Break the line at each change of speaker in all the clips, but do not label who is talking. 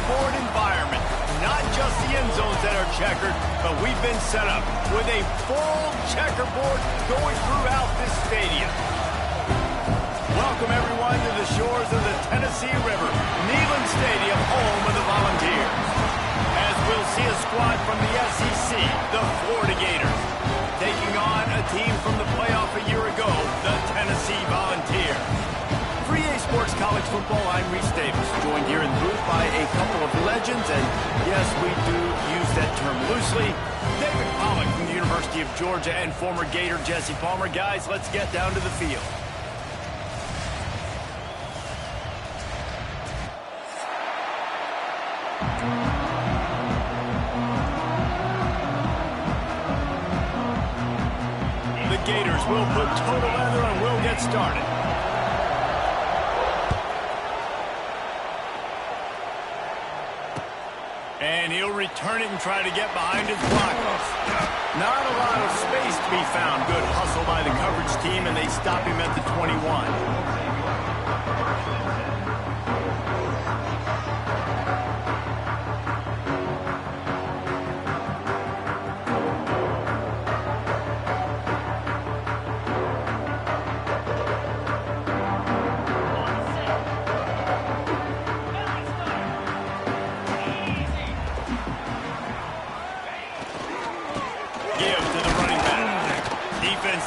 scoreboard environment. Not just the end zones that are checkered, but we've been set up with a full checkerboard going throughout this stadium. Welcome, everyone, to the shores of the Tennessee River, Neyland Stadium, home of the Volunteers. As we'll see a squad from the SEC, the Florida Gators, taking on a team from the playoff a year ago, the Tennessee Volunteers. For EA Sports College Football, I'm Reese Davis, joined here in the booth by a couple of legends, and yes, we do use that term loosely. David Pollack from the University of Georgia and former Gator Jesse Palmer. Guys, let's get down to the field. The Gators will put total leather and we'll get started. And he'll return it and try to get behind his blockers. Not a lot of space to be found. Good hustle by the coverage team, and they stop him at the 21.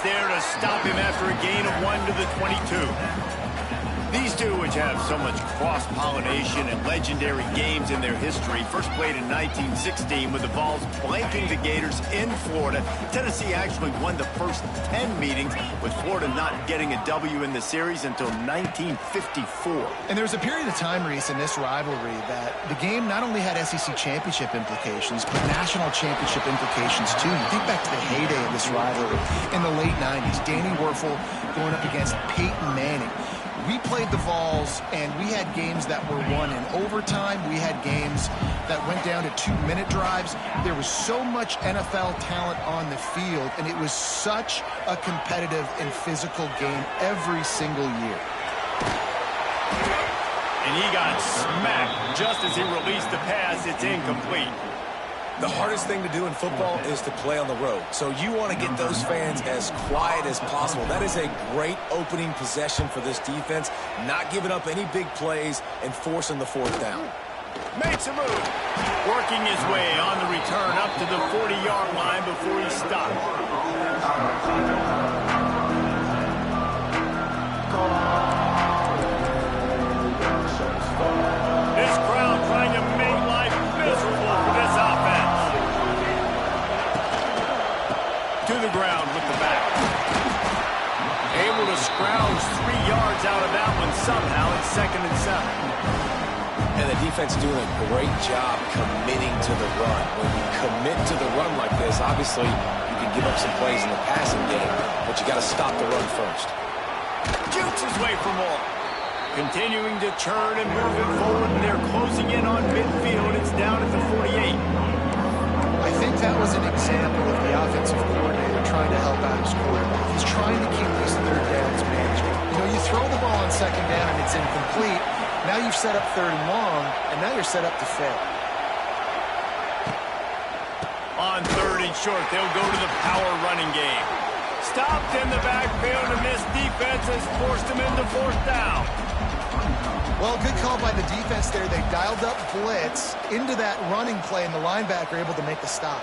There to stop him after a gain of 1 to the 22. These two, which have so much cross-pollination and legendary games in their history, first played in 1916 with the Vols blanking the Gators in Florida. Tennessee actually won the first 10 meetings, with Florida not getting a W in the series until 1954.
And there was a period of time, Reese, in this rivalry that the game not only had SEC championship implications, but national championship implications, too. You think back to the heyday of this rivalry in the late 90s. Danny Werfel going up against Peyton Manning. We played the Vols, and we had games that were won in overtime. We had games that went down to 2-minute drives. There was so much NFL talent on the field, and it was such a competitive and physical game every single year.
And he got smacked just as he released the pass. It's incomplete.
The hardest thing to do in football is to play on the road. So you want to get those fans as quiet as possible. That is a great opening possession for this defense, not giving up any big plays and forcing the fourth down.
Makes a move. Working his way on the return up to the 40-yard line before he stopped. This crowd trying to make life miserable for this offense. To the ground with the back. Able to scrounge 3 yards out of that one somehow. It's 2nd and 7.
And the defense doing a great job committing to the run. When you commit to the run like this, obviously you can give up some plays in the passing game, but you got to stop the run first.
Jukes his way for more. Continuing to churn and move it forward, and they're closing in on midfield. It's down at the 48.
I think that was an example of the offensive coordinator trying to help out his quarterback. He's trying to keep these third downs manageable. You know, you throw the ball on 2nd down and it's incomplete. Now you've set up 3rd and long, and now you're set up to fail.
On 3rd and short, they'll go to the power running game. Stopped in the backfield, and this defense has forced him into 4th down.
Well, good call by the defense there. They dialed up blitz into that running play, and the linebacker able to make the stop.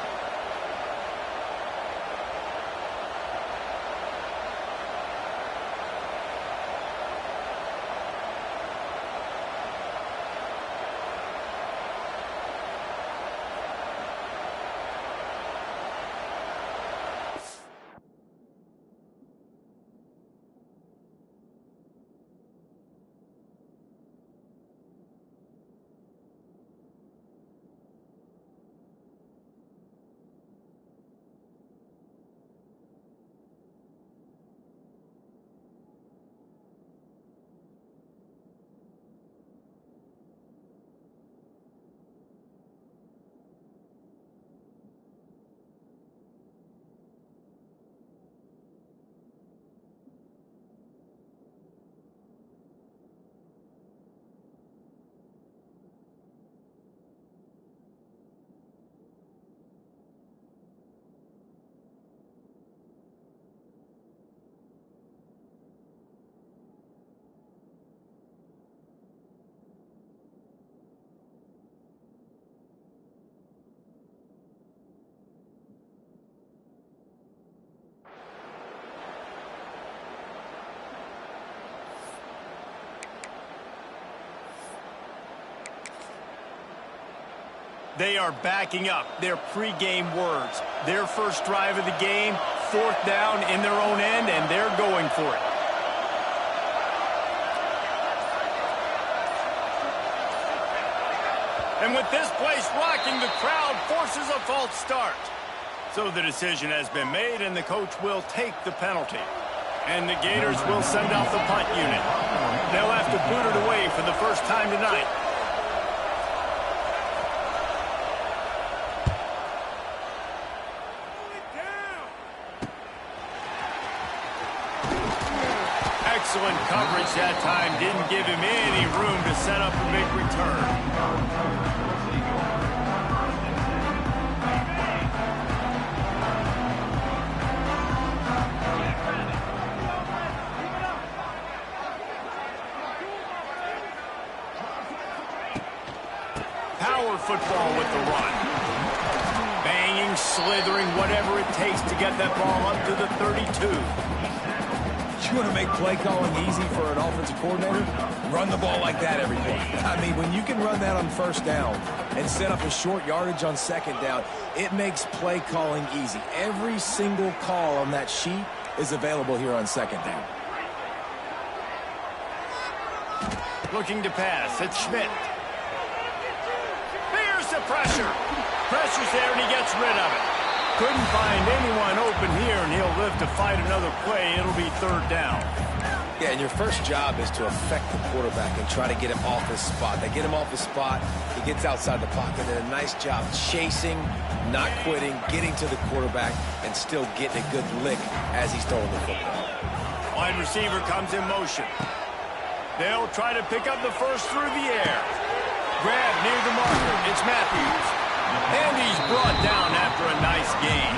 They are backing up their pregame words. Their first drive of the game, 4th down in their own end, and they're going for it. And with this place rocking, the crowd forces a false start. So the decision has been made, and the coach will take the penalty. And the Gators will send out the punt unit. They'll have to boot it away for the first time tonight. Excellent coverage that time. Didn't give him any room to set up a big return. Power football with the run. Banging, slithering, whatever it takes to get that ball up to the 32.
You want to make play calling easy for an offensive coordinator? Run the ball like that every day. I mean, when you can run that on 1st down and set up a short yardage on 2nd down, it makes play calling easy. Every single call on that sheet is available here on 2nd down.
Looking to pass. It's Schmidt. Here's the pressure. Pressure's there, and he gets rid of it. Couldn't find anyone open here, and he'll live to fight another play. It'll be 3rd down.
Yeah, and your first job is to affect the quarterback and try to get him off his spot. They get him off his spot, he gets outside the pocket. Did a nice job chasing, not quitting, getting to the quarterback, and still getting a good lick as he's throwing the football.
Wide receiver comes in motion. They'll try to pick up the first through the air. Grab near the marker. It's Matthews. And he's brought down after a nice gain.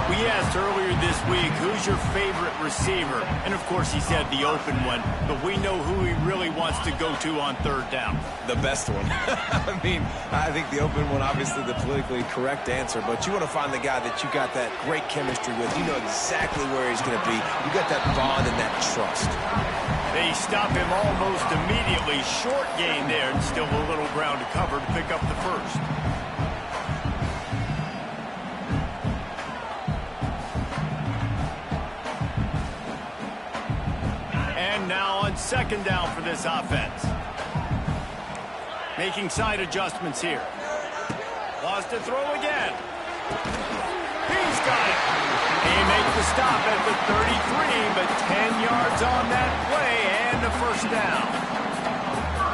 We asked earlier this week, who's your favorite receiver? And, of course, he said the open one. But we know who he really wants to go to on 3rd down.
The best one. I mean, I think the open one, obviously the politically correct answer. But you want to find the guy that you got that great chemistry with. You know exactly where he's going to be. You got that bond and that trust.
They stop him almost immediately. Short gain there, and still a little ground to cover to pick up the first. And now on 2nd down for this offense. Making side adjustments here. Lost to throw again. He's got it. He makes the stop at the 33, but 10 yards on that play and a 1st down.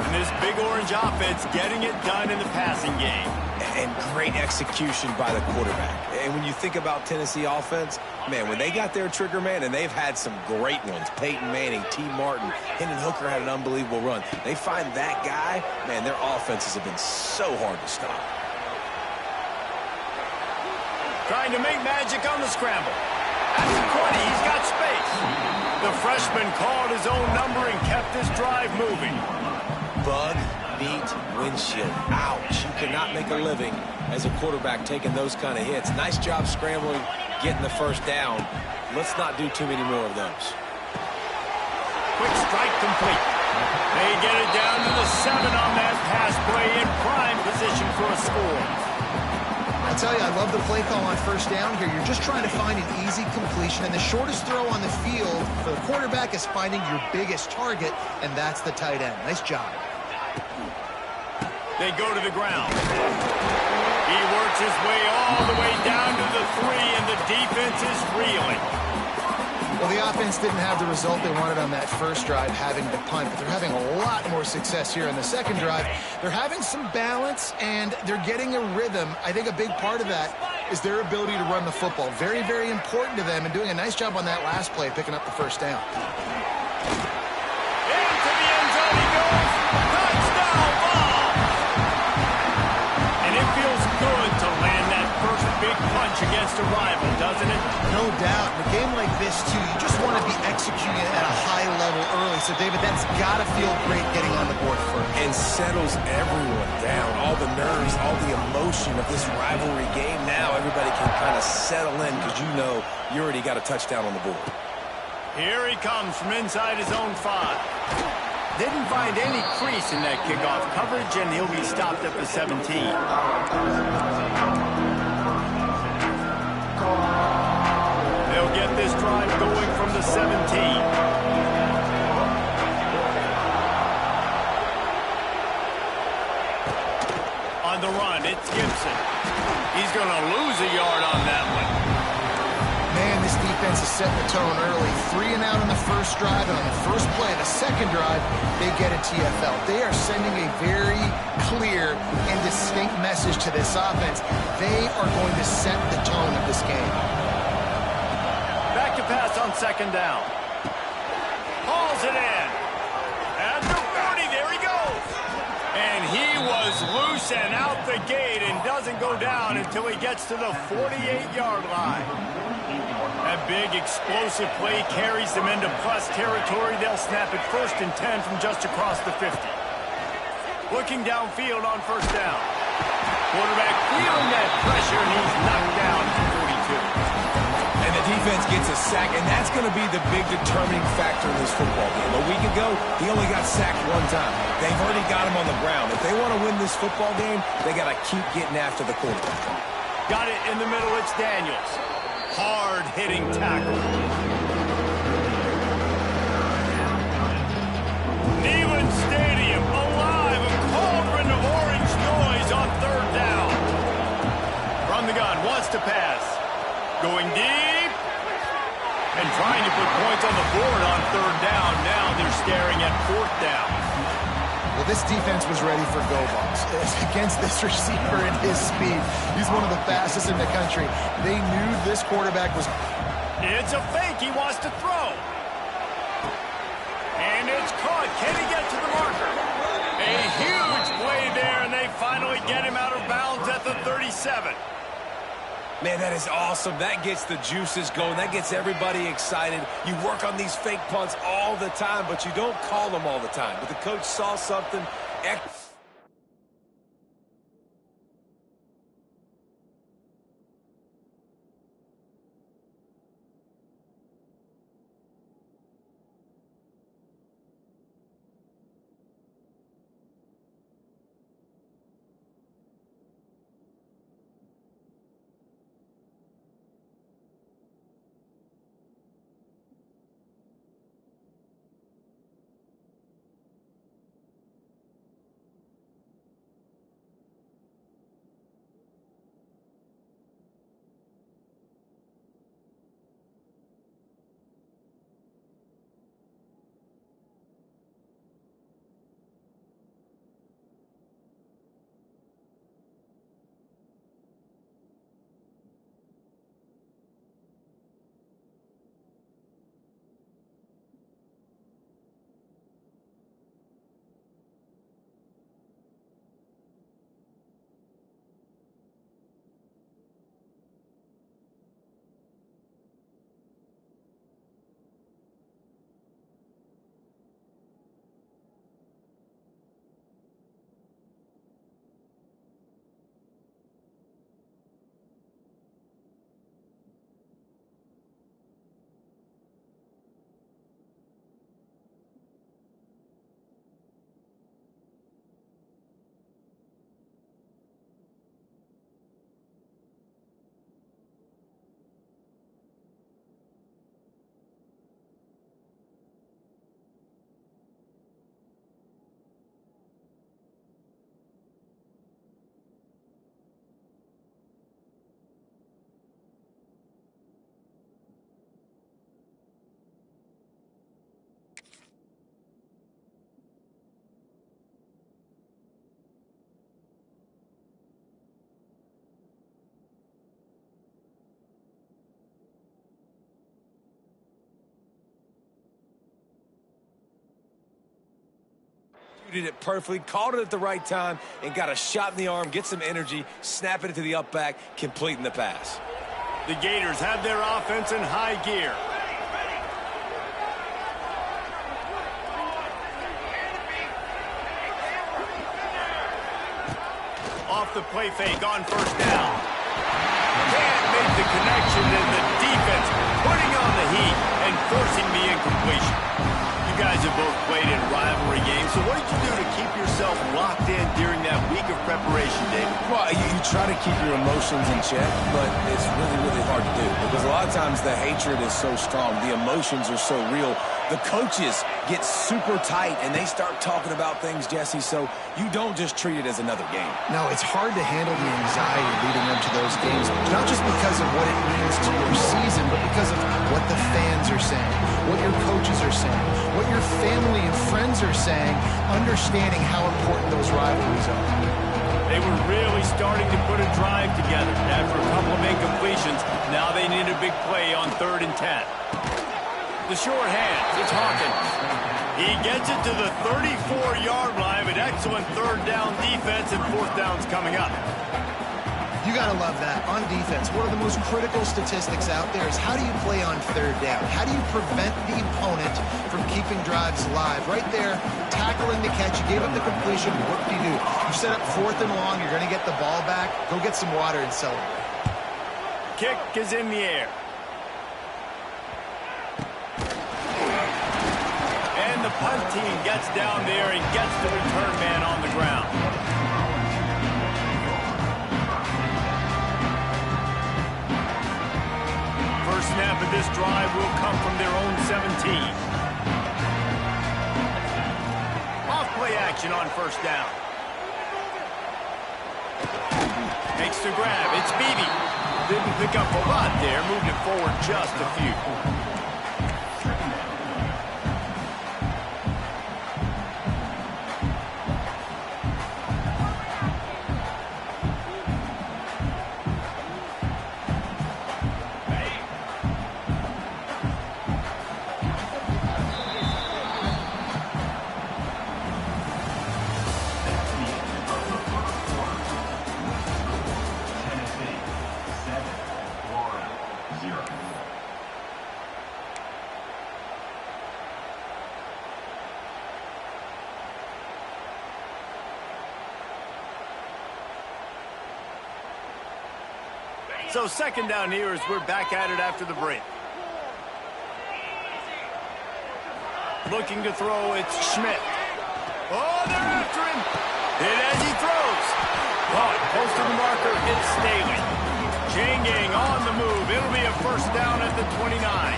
And this big orange offense getting it done in the passing game.
And great execution by the quarterback. And when you think about Tennessee offense, man, when they got their trigger man, and they've had some great ones, Peyton Manning, T. Martin, Hendon Hooker had an unbelievable run. They find that guy, man, their offenses have been so hard to stop.
Trying to make magic on the scramble. At the 20, he's got space. The freshman called his own number and kept this drive moving.
Bug, beat, windshield. Ouch. You cannot make a living as a quarterback taking those kind of hits. Nice job scrambling, getting the 1st down. Let's not do too many more of those.
Quick strike complete. They get it down to the 7 on that pass play in prime position for a score.
I tell you, I love the play call on 1st down here. You're just trying to find an easy completion, and the shortest throw on the field for the quarterback is finding your biggest target, and that's the tight end. Nice job.
They go to the ground. He works his way all the way down to the 3, and the defense is reeling.
Well, the offense didn't have the result they wanted on that first drive, having to punt, but they're having a lot more success here in the second drive. They're having some balance, and they're getting a rhythm. I think a big part of that is their ability to run the football. Very, very important to them, and doing a nice job on that last play, picking up the 1st down.
Into the end zone he goes. Touchdown ball! And it feels good to land that first big punch against a rival, doesn't it?
No doubt. In a game like this, too, you just want to be executing it at a high level early. So, David, that's got to feel great getting on the board first.
And settles everyone down. All the nerves, all the emotion of this rivalry game. Now everybody can kind of settle in because you know you already got a touchdown on the board.
Here he comes from inside his own 5. Didn't find any crease in that kickoff coverage, and he'll be stopped at the 17. They'll get this drive going from the 17. On the run, it's Gibson. He's going to lose a yard on that one.
Man, this defense is setting the tone early. 3 and out on the first drive, and on the first play of the second drive, they get a TFL. They are sending a very clear and distinct message to this offense. They are going to set the tone of this game.
Back to pass on second down. Hauls it in. At the 40, there he goes. And he was loose and out the gate and doesn't go down until he gets to the 48-yard line. That big explosive play carries them into plus territory. They'll snap it 1st and 10 from just across the 50. Looking downfield on first down. Quarterback feeling that pressure, and he's knocked down to 42.
And the defense gets a sack, and that's going to be the big determining factor in this football game. A week ago, he only got sacked 1 time. They've already got him on the ground. If they want to win this football game, they got to keep getting after the quarterback.
Got it in the middle. It's Daniels. Hard-hitting tackle. Neyland Stadium alive. A cauldron of orange noise on third down. From the gun, wants to pass. Going deep. And trying to put points on the board on third down. Now they're staring at 4th down.
Well, this defense was ready for go balls against this receiver and his speed. He's one of the fastest in the country. They knew this quarterback was...
It's a fake. He wants to throw. And it's caught. Can he get to the marker? A huge play there, and they finally get him out of bounds at the 37.
Man, that is awesome. That gets the juices going. That gets everybody excited. You work on these fake punts all the time, but you don't call them all the time. But the coach saw something. Did it perfectly, called it at the right time, and got a shot in the arm, get some energy, snapping it to the up back, completing the pass.
The Gators have their offense in high gear. Off the play fake on first down. Can't make the connection, and the defense putting on the heat and forcing the incompletion. You guys have both played in rivalry games, so what did you do to keep yourself locked in during that week of preparation, David?
Well, you try to keep your emotions in check, but it's really, really hard to do because a lot of times the hatred is so strong. The emotions are so real. The coaches get super tight, and they start talking about things, Jesse, so you don't just treat it as another game.
No, it's hard to handle the anxiety leading up to those games, not just because of what it means to your season, but because of what the fans are saying, what your coaches are saying, what your family and friends are saying, understanding how important those rivalries are.
They were really starting to put a drive together. After a couple of incompletions, now they need a big play on 3rd and 10. The short hand, it's Hawkins. He gets it to the 34-yard line, but excellent 3rd down defense, and 4th down's coming up.
You got to love that. On defense, one of the most critical statistics out there is how do you play on 3rd down? How do you prevent the opponent from keeping drives alive? Right there, tackling the catch. You gave up the completion. What do? You set up 4th and long. You're going to get the ball back. Go get some water and celebrate.
Kick is in the air. And the punt team gets down there and gets the return man on the ground. First snap of this drive will come from their own 17. Off play action on 1st down. Makes the grab. It's Beebe. Didn't pick up a lot there. Moved it forward just a few. So 2nd down here as we're back at it after the break. Looking to throw, it's Schmidt. Oh, they're after him. Hit as he throws. Caught close to the marker, it's Staley. Chain gang on the move. It'll be a 1st down at the 29.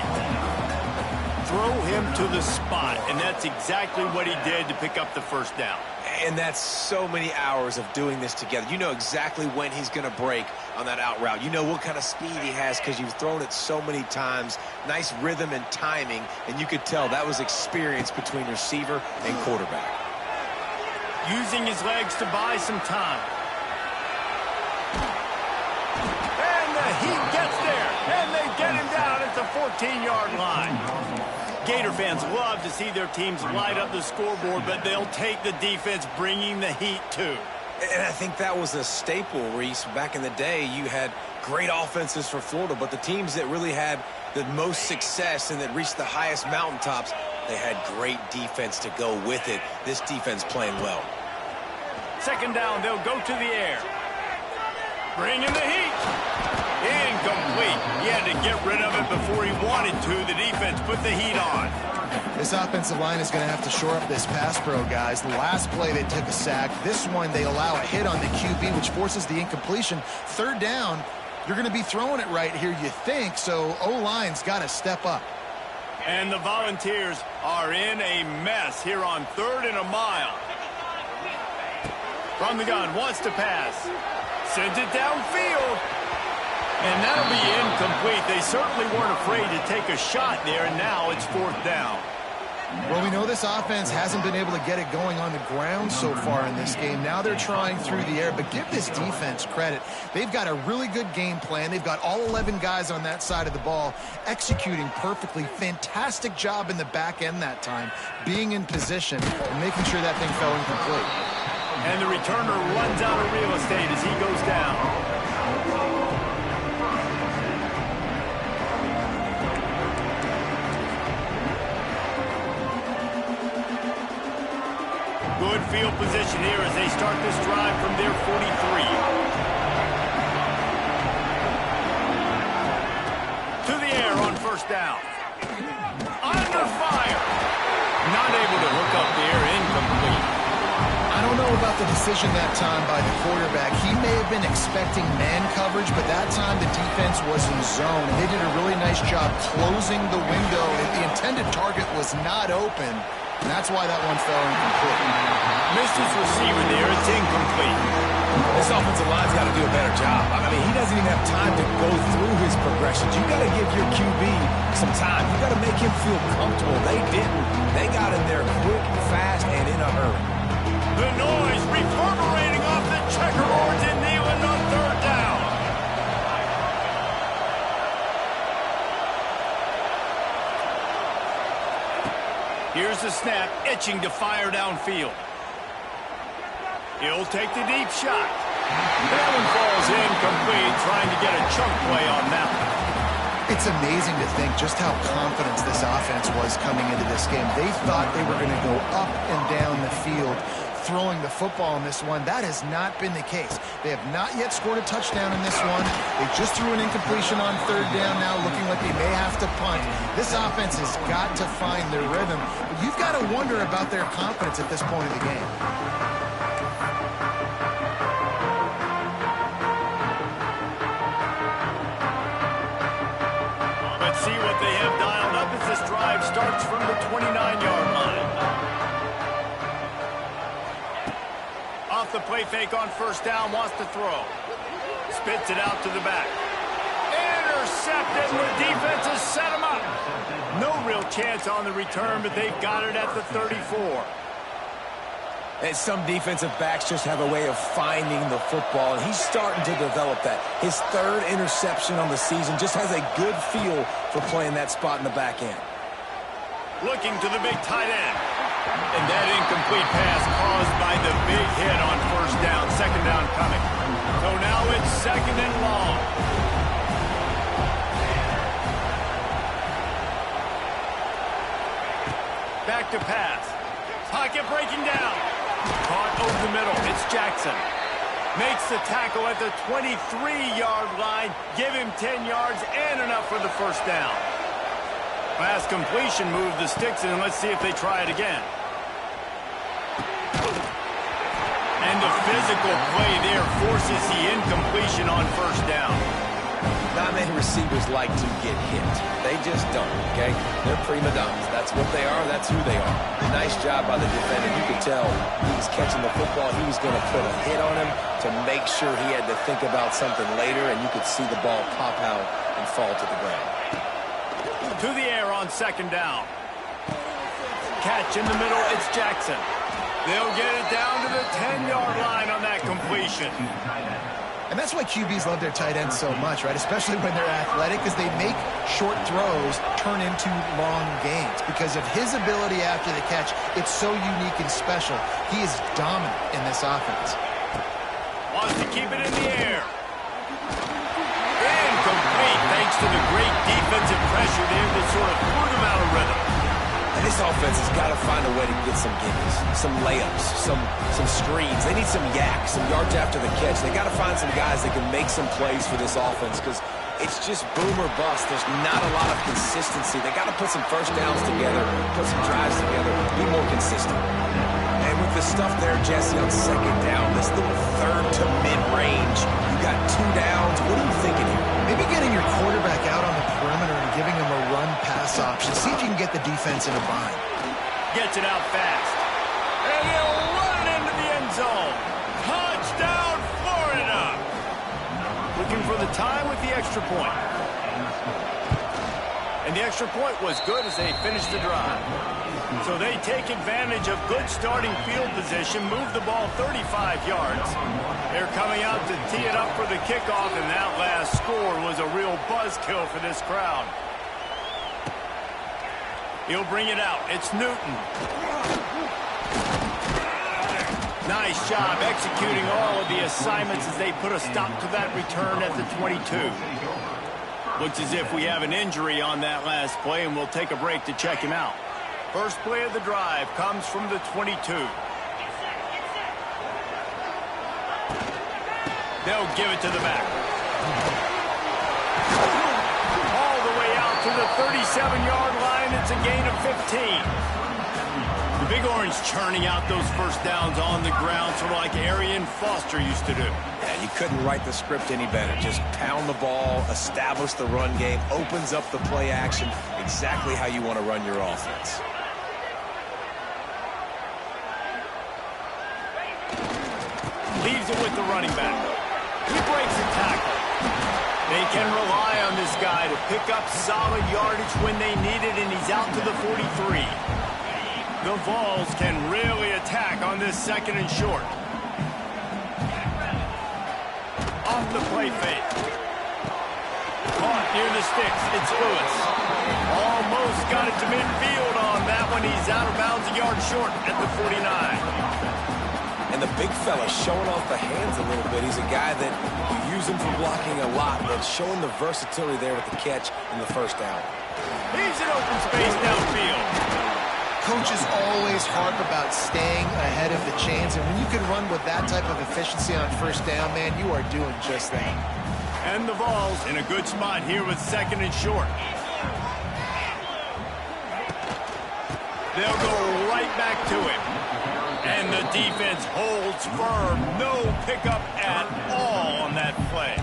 Throw him to the spot, and that's exactly what he did to pick up the 1st down.
And that's so many hours of doing this together. You know exactly when he's going to break on that out route. You know what kind of speed he has because you've thrown it so many times. Nice rhythm and timing, and you could tell that was experience between receiver and quarterback.
Using his legs to buy some time. And the Heat gets there, and they get him down at the 14-yard line. Gator fans love to see their teams light up the scoreboard, but they'll take the defense bringing the heat too.
And I think that was a staple, Reese. Back in the day, you had great offenses for Florida, but the teams that really had the most success and that reached the highest mountaintops, they had great defense to go with it. This defense playing well.
2nd down, they'll go to the air. Bringing the heat. Incomplete. He had to get rid of it before he wanted to. The defense put the heat on.
This offensive line is going to have to shore up this pass pro, guys. The last play, they took a sack. This one, they allow a hit on the QB, which forces the incompletion. 3rd down, you're going to be throwing it right here, you think, so O-line's got to step up.
And the Volunteers are in a mess here on 3rd and a mile. From the gun, wants to pass. Sends it downfield. And that'll be incomplete. They certainly weren't afraid to take a shot there, and now it's 4th down.
Well, we know this offense hasn't been able to get it going on the ground so far in this game. Now they're trying through the air, but give this defense credit. They've got a really good game plan. They've got all 11 guys on that side of the ball executing perfectly. Fantastic job in the back end that time, being in position and making sure that thing fell incomplete.
And the returner runs out of real estate as he goes down. Good field position here as they start this drive from their 43. To the air on 1st down. Under fire.
about the decision that time by the quarterback. He may have been expecting man coverage, but that time the defense was in zone. And they did a really nice job closing the window. The intended target was not open, and that's why that one fell incomplete.
Missed his receiver there. It's incomplete.
This offensive line's got to do a better job. I mean, he doesn't even have time to go through his progressions. You got to give your QB some time. You got to make him feel comfortable. They didn't. They got in there quick, fast, and in a hurry.
The noise reverberating off the checkerboards in Neyland on third down. Here's the snap, itching to fire downfield. He'll take the deep shot. That one falls incomplete, trying to get a chunk play on that one.
It's amazing to think just how confident this offense was coming into this game. They thought they were going to go up and down the field throwing the football in this one. That has not been the case. They have not yet scored a touchdown in this one. They just threw an incompletion on third down now, looking like they may have to punt. This offense has got to find their rhythm. But you've got to wonder about their confidence at this point of the game.
Let's see what they have dialed up as this drive starts from the 29-yard line. Off the play fake on first down, wants to throw. Spits it out to the back. Intercepted, and the defense has set him up. No real chance on the return, but they've got it at the 34.
And some defensive backs just have a way of finding the football, and he's starting to develop that. His third interception on the season, just has a good feel for playing that spot in the back end.
Looking to the big tight end. And that incomplete pass caused by the big hit on first down. Second down coming. So now it's second and long. Back to pass. Pocket breaking down. Caught over the middle. It's Jackson. Makes the tackle at the 23-yard line. Give him 10 yards and enough for the first down. Pass completion moved the sticks in. Let's see if they try it again. And the physical play there forces the incompletion on first down.
Not many receivers like to get hit. They just don't, okay? They're prima donnas. That's what they are. That's who they are. Nice job by the defender. You could tell he was catching the football. He was going to put a hit on him to make sure he had to think about something later, and you could see the ball pop out and fall to the ground.
To the air on second down. Catch in the middle. It's Jackson. They'll get it down to the 10-yard line on that completion.
And that's why QBs love their tight ends so much, right? Especially when they're athletic, because they make short throws turn into long gains. Because of his ability after the catch, it's so unique and special. He is dominant in this offense.
Wants to keep it in the air. Incomplete, thanks to the great defensive pressure there that sort of threw them out of rhythm.
And this offense has got to find a way to get some gimmies, some layups, some screens. They need some yaks, some yards after the catch. They got to find some guys that can make some plays for this offense, because it's just boom or bust. There's not a lot of consistency. They got to put some first downs together, put some drives together, be more consistent. And with the stuff there, Jesse, on second down, this little third to mid-range, you got 2 downs. What are you thinking here?
Maybe getting your quarterback out on the perimeter and giving him a run-pass option. See if you can get the defense in a bind.
Gets it out fast. And he'll run it into the end zone. Touchdown, Florida. Looking for the tie with the extra point. And the extra point was good as they finished the drive. So they take advantage of good starting field position, move the ball 35 yards. They're coming out to tee it up for the kickoff, and that last score was a real buzzkill for this crowd. He'll bring it out. It's Newton. Nice job executing all of the assignments as they put a stop to that return at the 22. Looks as if we have an injury on that last play, and we'll take a break to check him out. First play of the drive comes from the 22. They'll give it to the back. All the way out to the 37-yard line. It's a gain of 15. The Big Orange churning out those first downs on the ground, sort of like Arian Foster used to do.
Yeah, you couldn't write the script any better. Just pound the ball, establish the run game, opens up the play action, exactly how you want to run your offense.
Leaves it with the running back. He breaks a tackle. They can rely on this guy to pick up solid yardage when they need it, and he's out to the 43. The Vols can really attack on this second and short. Off the play fake. Caught near the sticks. It's Lewis. Almost got it to midfield on that one. He's out of bounds, a yard short at the 49.
And the big fella showing off the hands a little bit. He's a guy that you use him for blocking a lot, but showing the versatility there with the catch in the first down.
He's in open space downfield.
Coaches always harp about staying ahead of the chains, and when you can run with that type of efficiency on first down, man, you are doing just that.
And the Vols in a good spot here with second and short. They'll go right back to him. And the defense holds firm. No pickup at all on that play.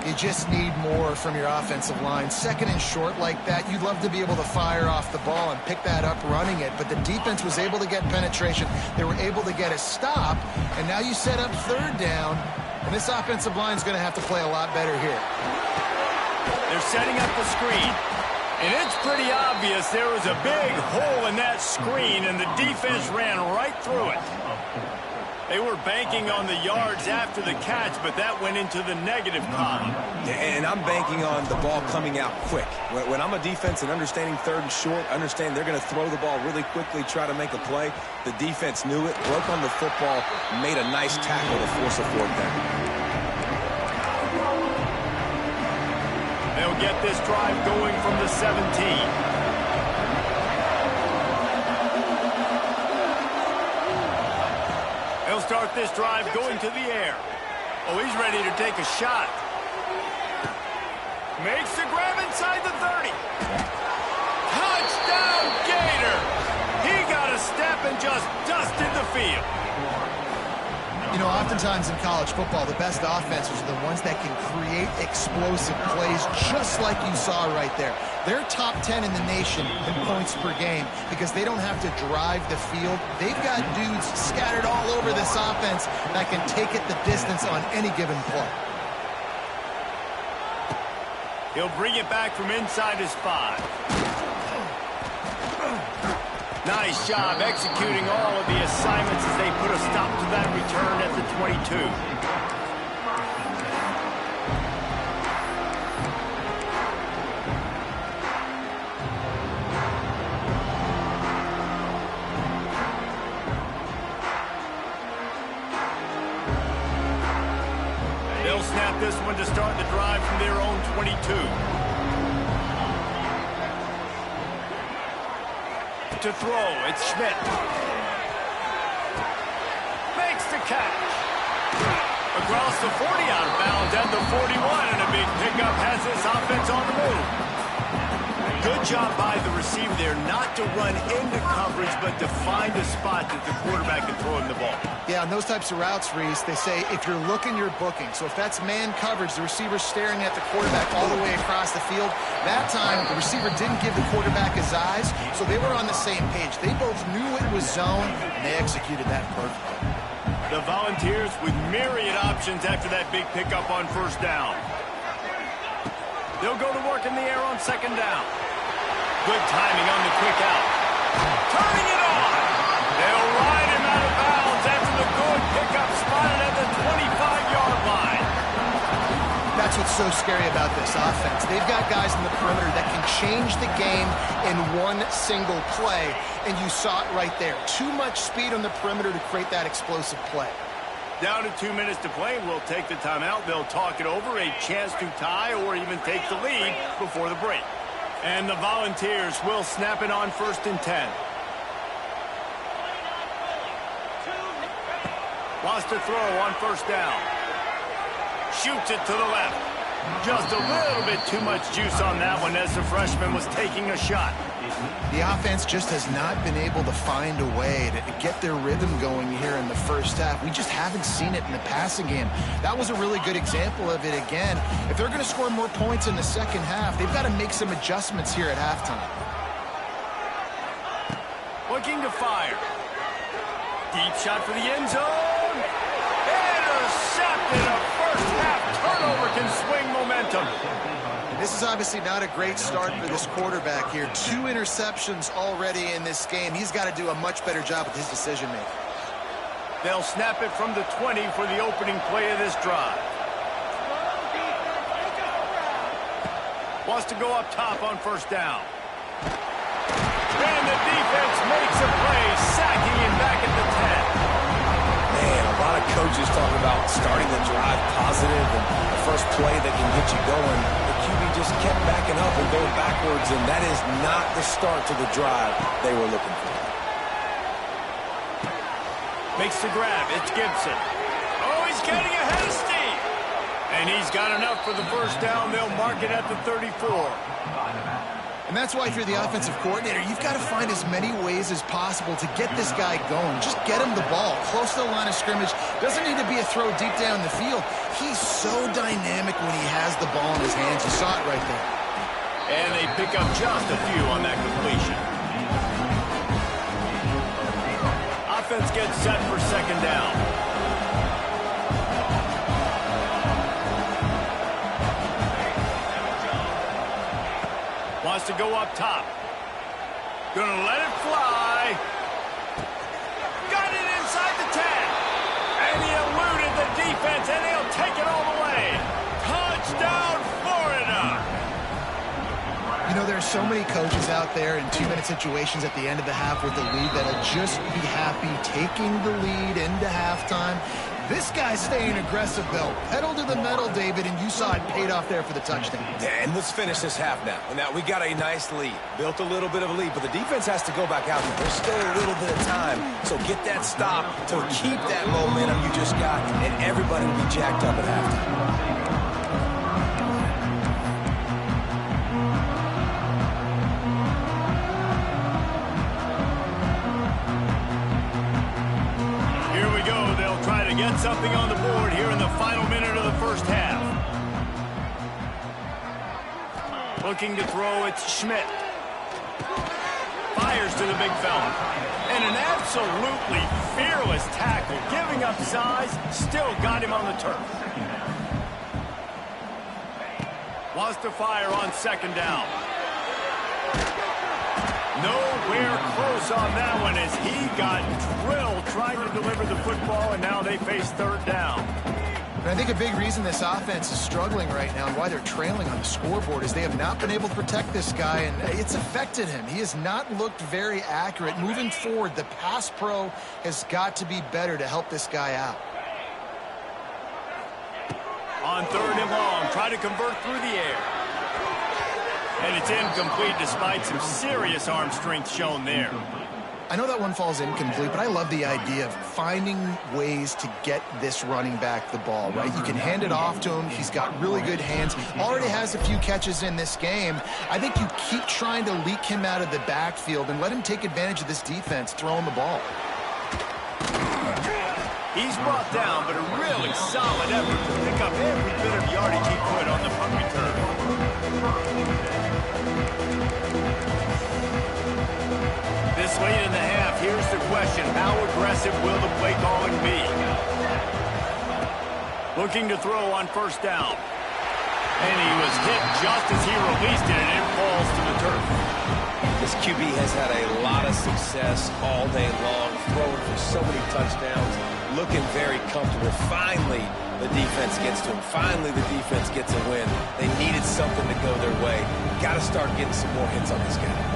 You just need more from your offensive line. Second and short like that, you'd love to be able to fire off the ball and pick that up running it, but the defense was able to get penetration. They were able to get a stop, and now you set up third down, and this offensive line is going to have to play a lot better here.
They're setting up the screen, and it's pretty obvious there was a big hole in that screen, and the defense ran right through it. They were banking on the yards after the catch, but that went into the negative column.
And I'm banking on the ball coming out quick. When I'm a defense and understanding third and short, understand they're going to throw the ball really quickly, try to make a play. The defense knew it, broke on the football, made a nice tackle to force a fourth down.
They'll get this drive going from the 17. They'll start this drive going to the air. Oh, he's ready to take a shot. Makes the grab inside the 30. Touchdown, Gator! He got a step and just dusted the field.
You know, oftentimes in college football, the best offenses are the ones that can create explosive plays, just like you saw right there. They're top 10 in the nation in points per game because they don't have to drive the field. They've got dudes scattered all over this offense that can take it the distance on any given play.
He'll bring it back from inside his 5. Nice job executing all of the assignments as they put a stop to that return at the 22. They'll snap this one to start the drive from their own 22. To throw, it's Schmidt. Makes the catch. Across the 40 out of bounds at the 41, and a big pickup has this offense on the move. Good job by the receiver there not to run into coverage, but to find a spot that the quarterback can throw him the ball.
Yeah, on those types of routes, Reese, they say if you're looking, you're booking. So if that's man coverage, the receiver's staring at the quarterback all the way across the field. That time, the receiver didn't give the quarterback his eyes, so they were on the same page. They both knew it was zone, and they executed that perfectly.
The Volunteers with myriad options after that big pickup on first down. They'll go to work in the air on second down. Good timing on the quick out. Turning it on. They'll ride him out of bounds after the good pickup spotted at the 25-yard line.
That's what's so scary about this offense. They've got guys in the perimeter that can change the game in one single play, and you saw it right there. Too much speed on the perimeter to create that explosive play.
Down to 2 minutes to play. We'll take the timeout. They'll talk it over, a chance to tie or even take the lead before the break. And the Volunteers will snap it on 1st and 10. Wants to throw on first down. Shoots it to the left. Just a little bit too much juice on that one as the freshman was taking a shot.
The offense just has not been able to find a way to get their rhythm going here in the first half. We just haven't seen it in the passing game. That was a really good example of it again. If they're going to score more points in the second half, they've got to make some adjustments here at halftime.
Looking to fire. Deep shot for the end zone. Intercepted. A first half turnover can swing momentum.
This is obviously not a great start for this quarterback here. 2 interceptions already in this game. He's got to do a much better job with his decision-making.
They'll snap it from the 20 for the opening play of this drive. Wants to go up top on first down. And the defense makes a play, sacking him back at the 10.
Man, a lot of coaches talk about starting the drive positive and the first play that can get you going. The QB just kept backing up and going backwards, and that is not the start to the drive they were looking for.
Makes the grab. It's Gibson. Oh, he's getting ahead of steam. And he's got enough for the first down. They'll mark it at the 34.
And that's why if you're the offensive coordinator, you've got to find as many ways as possible to get this guy going. Just get him the ball close to the line of scrimmage. Doesn't need to be a throw deep down the field. He's so dynamic when he has the ball in his hands. You saw it right there.
And they pick up just a few on that completion. Offense gets set for second down. Wants to go up top. Gonna let it fly. Got it inside the 10. And he eluded the defense, and he'll take it all the way. Touchdown, Florida.
You know, there are so many coaches out there in 2-minute situations at the end of the half with the lead that'll just be happy taking the lead into halftime. This guy's staying aggressive, though. Pedal to the metal, David, and you saw it paid off there for the touchdown.
And let's finish this half now. Now, we got a nice lead. Built a little bit of a lead, but the defense has to go back out. There's still a little bit of time. So get that stop to keep that momentum you just got, and everybody will be jacked up at halftime.
Get something on the board here in the final minute of the first half. Looking to throw, it's Schmidt. Fires to the big fella. And an absolutely fearless tackle, giving up size, still got him on the turf. Wants to fire on second down. Nowhere close on that one as he got drilled trying to deliver the football, and now they face third down.
And I think a big reason this offense is struggling right now and why they're trailing on the scoreboard is they have not been able to protect this guy, and it's affected him. He has not looked very accurate. Moving forward, the pass pro has got to be better to help this guy out.
On third and long, try to convert through the air. And it's incomplete despite some serious arm strength shown there.
I know that one falls incomplete, but I love the idea of finding ways to get this running back the ball, right? You can hand it off to him. He's got really good hands. Already has a few catches in this game. I think you keep trying to leak him out of the backfield and let him take advantage of this defense throwing the ball.
He's brought down, but a really solid effort to pick up every bit of yardage he could on the punt return. This late in the half, here's the question. How aggressive will the play calling be? Looking to throw on first down. And he was hit just as he released it, and it falls to the turf.
This QB has had a lot of success all day long, throwing for so many touchdowns, looking very comfortable. Finally, the defense gets to him. Finally, the defense gets a win. They needed something to go their way. Got to start getting some more hits on this guy.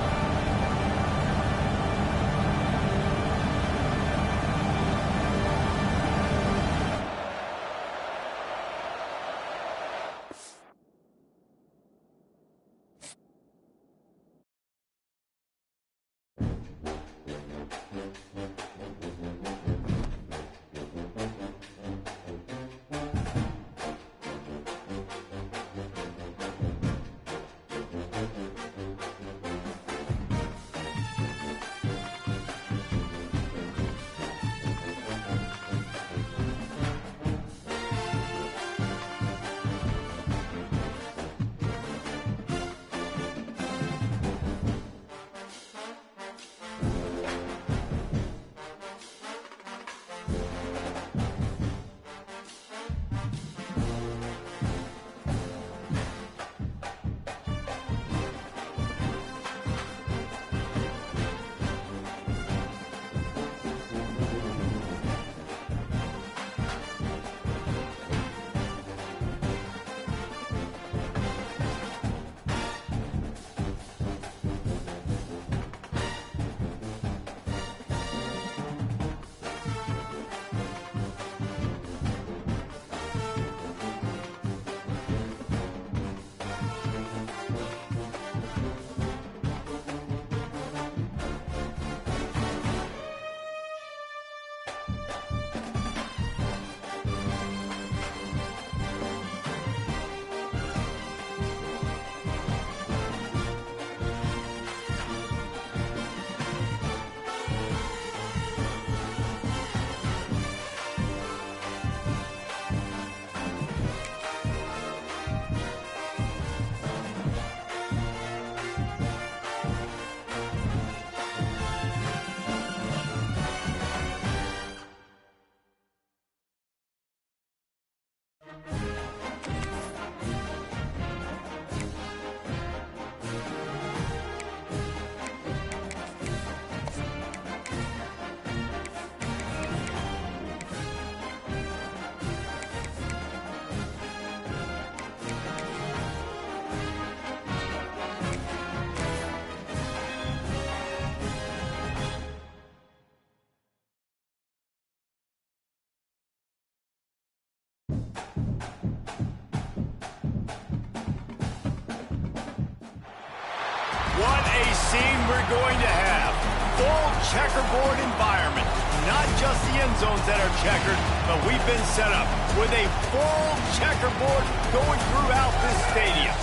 scene we're going to have. Full checkerboard environment. Not just the end zones that are checkered, but we've been set up with a full checkerboard going throughout this stadium.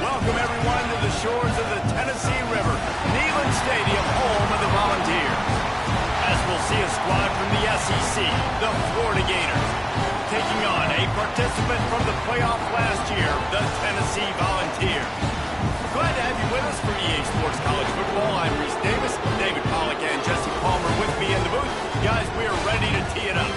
Welcome, everyone, to the shores of the Tennessee River, Neyland Stadium, home of the Volunteers. As we'll see a squad from the SEC, the Florida Gators, taking on a participant from the playoff last year, the Tennessee Volunteers. Glad to have you with us for EA Sports College Football. I'm Reese Davis, David Pollack, and Jesse Palmer with me in the booth. Guys, we are ready to tee it up.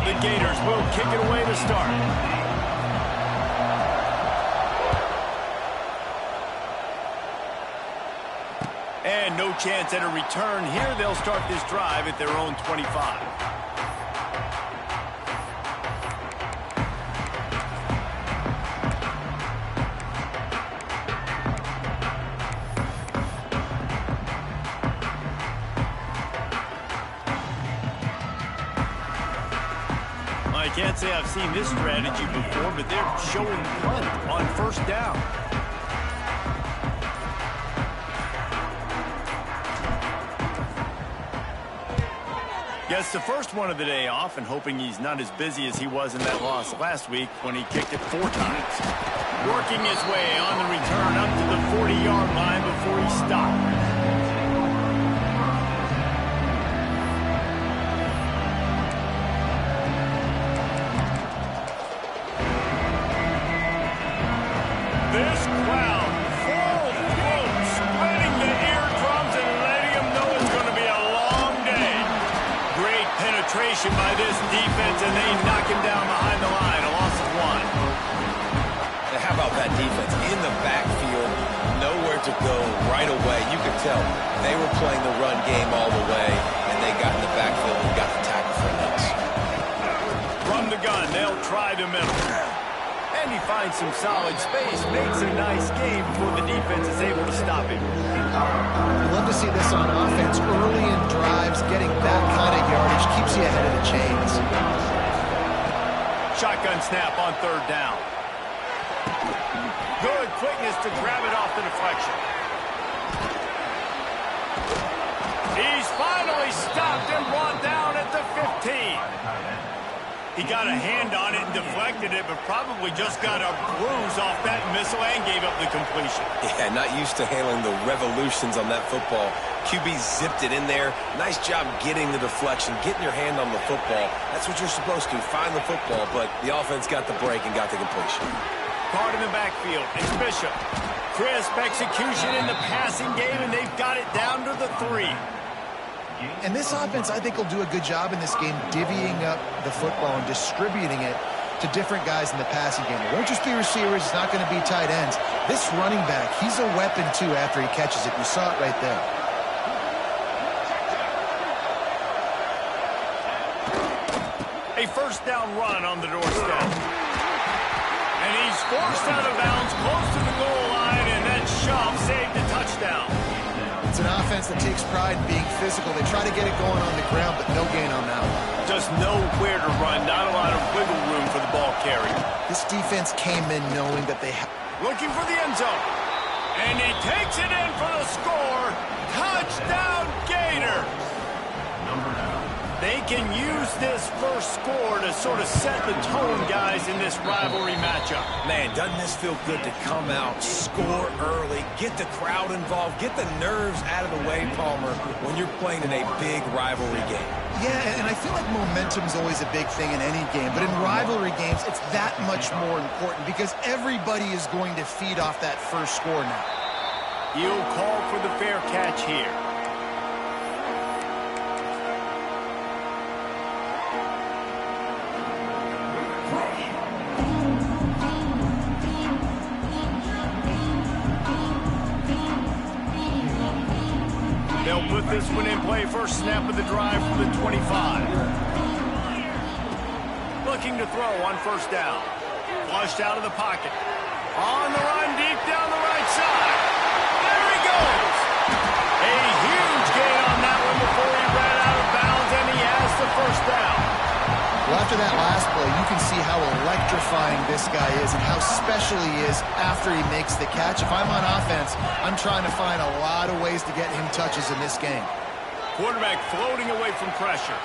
The Gators will kick it away to start. And no chance at a return here. They'll start this drive at their own 25. I can't say I've seen this strategy before, but they're showing punt on first down. Gets the first one of the day off and hoping he's not as busy as he was in that loss last week when he kicked it 4 times. Working his way on the return up to the 40-yard line before he stopped. This crowd, full throat, spreading the eardrums and letting them know it's going to be a long day. Great penetration by this defense, and they knock him down behind the line. A loss of 1.
And how about that defense? In the backfield, nowhere to go right away. You could tell they were playing the run game all the way, and they got in the backfield and got the tackle for us.
From the gun, they'll try the middle. And he finds some solid space, makes a nice game before the defense is able to stop him.
I love to see this on offense. Early in drives, getting that kind of yardage keeps you ahead of the chains.
Shotgun snap on third down. Good quickness to grab it off the deflection. He's finally stopped and brought down at the 15. He got a hand on it and deflected it, but probably just got a bruise off that missile and gave up the completion.
Yeah, not used to handling the revolutions on that football. QB zipped it in there. Nice job getting the deflection, getting your hand on the football. That's what you're supposed to, find the football, but the offense got the break and got the completion.
Card in the backfield. It's Bishop. Crisp execution in the passing game, and they've got it down to the 3.
And this offense, I think, will do a good job in this game divvying up the football and distributing it to different guys in the passing game. It won't just be receivers. It's not going to be tight ends. This running back, he's a weapon, too, after he catches it. You saw it right there.
A first down run on the doorstep. And he's forced out of bounds close to the goal line, and that shove saved a touchdown.
It's an offense that takes pride in being physical. They try to get it going on the ground, but no gain on that one.
Just nowhere to run, not a lot of wiggle room for the ball carrier.
This defense came in knowing that they
looking for the end zone. And he takes it in for the score. Touchdown, Gator. They can use this first score to sort of set the tone, guys, in this rivalry matchup.
Man, doesn't this feel good to come out, score early, get the crowd involved, get the nerves out of the way, Palmer, when you're playing in a big rivalry game.
Yeah, and I feel like momentum's always a big thing in any game, but in rivalry games, it's that much more important because everybody is going to feed off that first score now.
He'll call for the fair catch here. They'll put this one in play. First snap of the drive from the 25. Looking to throw on first down. Flushed out of the pocket. On the run deep down the right side. before he ran out of bounds, and he has the first down.
Well, after that last play, you can see how electrifying this guy is and how special he is after he makes the catch. If I'm on offense, I'm trying to find a lot of ways to get him touches in this game.
Quarterback floating away from pressure.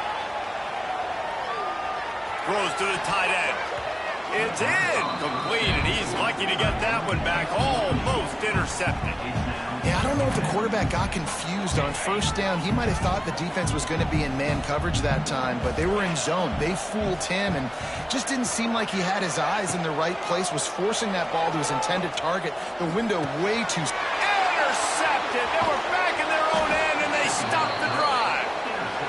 Throws to the tight end. It's in. Complete, and he's lucky to get that one back. Almost intercepted.
Yeah, I don't know if the quarterback got confused on first down. He might have thought the defense was going to be in man coverage that time, but they were in zone. They fooled him and just didn't seem like he had his eyes in the right place, was forcing that ball to his intended target. The window way too...
Intercepted. They were back in their own end, and they stopped the drive.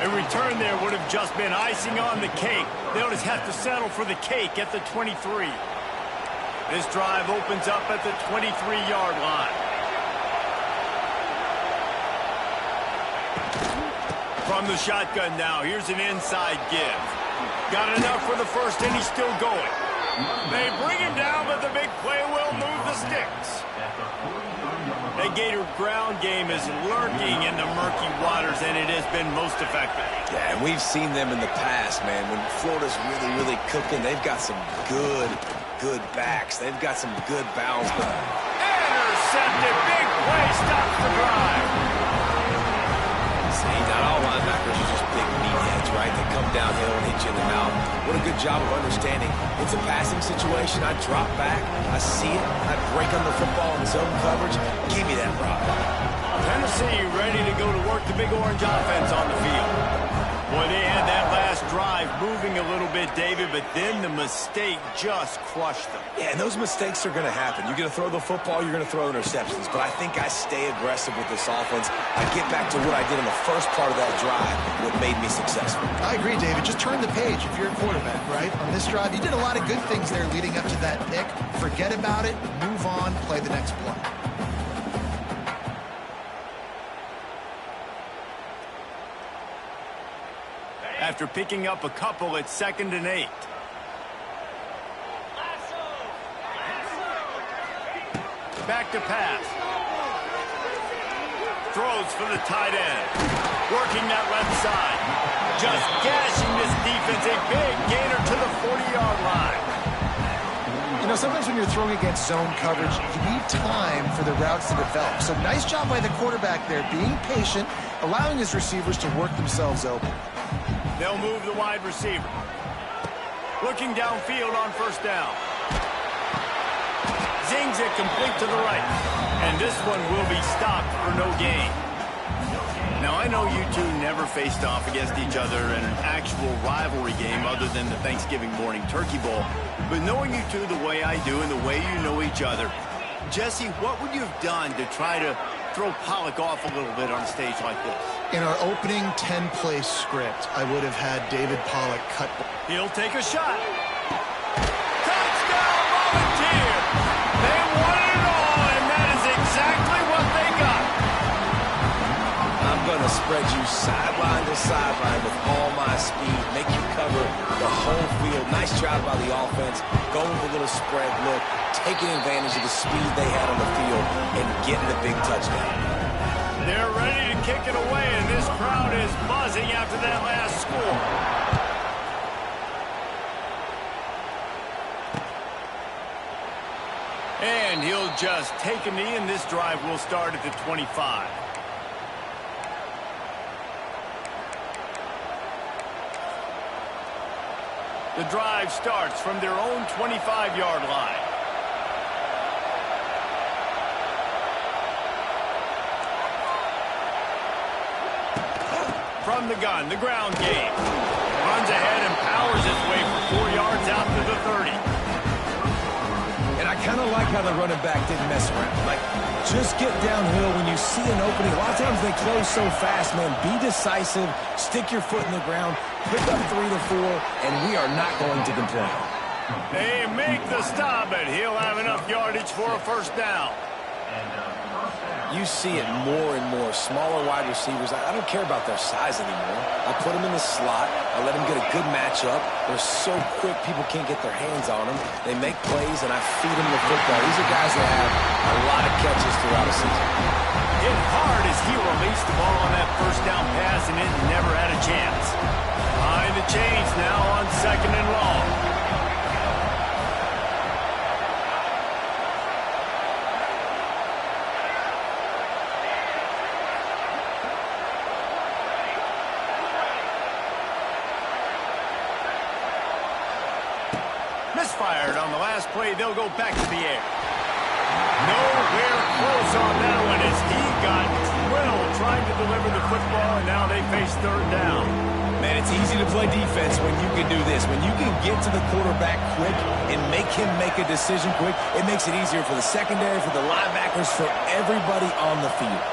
A return there would have just been icing on the cake. They'll just have to settle for the cake at the 23. This drive opens up at the 23-yard line. From the shotgun now, here's an inside give. Got enough for the first, and he's still going. They bring him down, but the big play will move the sticks. The Gator ground game is lurking in the murky waters, and it has been most effective.
Yeah, and we've seen them in the past, man. When Florida's really cooking, they've got some good backs. They've got some good bounds.
Intercepted. Big play stops the drive.
See, not all linebackers are just big meatheads, right? They come downhill and hit you in the mouth. What a good job of understanding. It's a passing situation. I drop back. I see it. I break on the football in zone coverage. Give me that rock.
Tennessee ready to go to work the big orange offense on the field. Boy, they had that last drive moving a little bit, David, but then the mistake just crushed them.
Yeah, and those mistakes are going to happen. You're going to throw the football, you're going to throw interceptions. But I think I stay aggressive with this offense. I get back to what I did in the first part of that drive, what made me successful.
I agree, David. Just turn the page if you're a quarterback, right? On this drive, you did a lot of good things there leading up to that pick. Forget about it, move on, play the next play.
After picking up a couple at 2nd and 8. Back to pass. Throws for the tight end. Working that left side. Just gashing this defense. A big gainer to the 40-yard line.
You know, sometimes when you're throwing against zone coverage, you need time for the routes to develop. So nice job by the quarterback there, being patient, allowing his receivers to work themselves open.
They'll move the wide receiver. Looking downfield on first down. Zings it complete to the right. And this one will be stopped for no gain. Now, I know you two never faced off against each other in an actual rivalry game other than the Thanksgiving morning Turkey Bowl. But knowing you two the way I do and the way you know each other, Jesse, what would you have done to try to throw Pollock off a little bit on a stage like this?
In our opening 10-play script, I would have had David Pollock cut.
He'll take a shot. Touchdown, Volunteer! They won it all, and that is exactly what they got.
I'm going to spread you sideline to sideline with all my speed, make you cover the whole field. Nice job by the offense, going with a little spread look, taking advantage of the speed they had on the field, and getting the big touchdown.
They're ready to kick it away, and this crowd is buzzing after that last score. And he'll just take a knee, and this drive will start at the 25. The drive starts from their own 25-yard line. From the gun, the ground game. Runs ahead and powers his way for 4 yards out to the 30.
And I kind of like how the running back didn't mess around. Like, just get downhill when you see an opening. A lot of times they close so fast, man. Be decisive, stick your foot in the ground, pick up 3 to 4, and we are not going to complain.
They make the stop, and he'll have enough yardage for a first down.
You see it more and more. Smaller wide receivers, I don't care about their size anymore. I put them in the slot. I let them get a good matchup. They're so quick, people can't get their hands on them. They make plays, and I feed them the football. These are guys that have a lot of catches throughout a season.
Hit hard as he released the ball on that first down pass, and it never had a chance. Behind the chains now on 2nd and long. Misfired on the last play. They'll go back to the air. Nowhere close on that one as he got drilled trying to deliver the football, and now they face 3rd down.
Man, it's easy to play defense when you can do this. When you can get to the quarterback quick and make him make a decision quick, it makes it easier for the secondary, for the linebackers, for everybody on the field.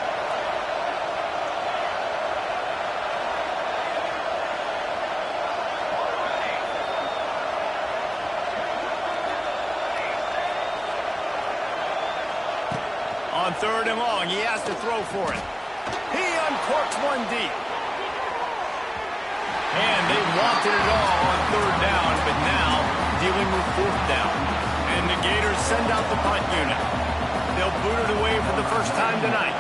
On 3rd and long, he has to throw for it. He uncorks one deep. And they wanted it all on 3rd down, but now dealing with 4th down. And the Gators send out the punt unit. They'll boot it away for the first time tonight.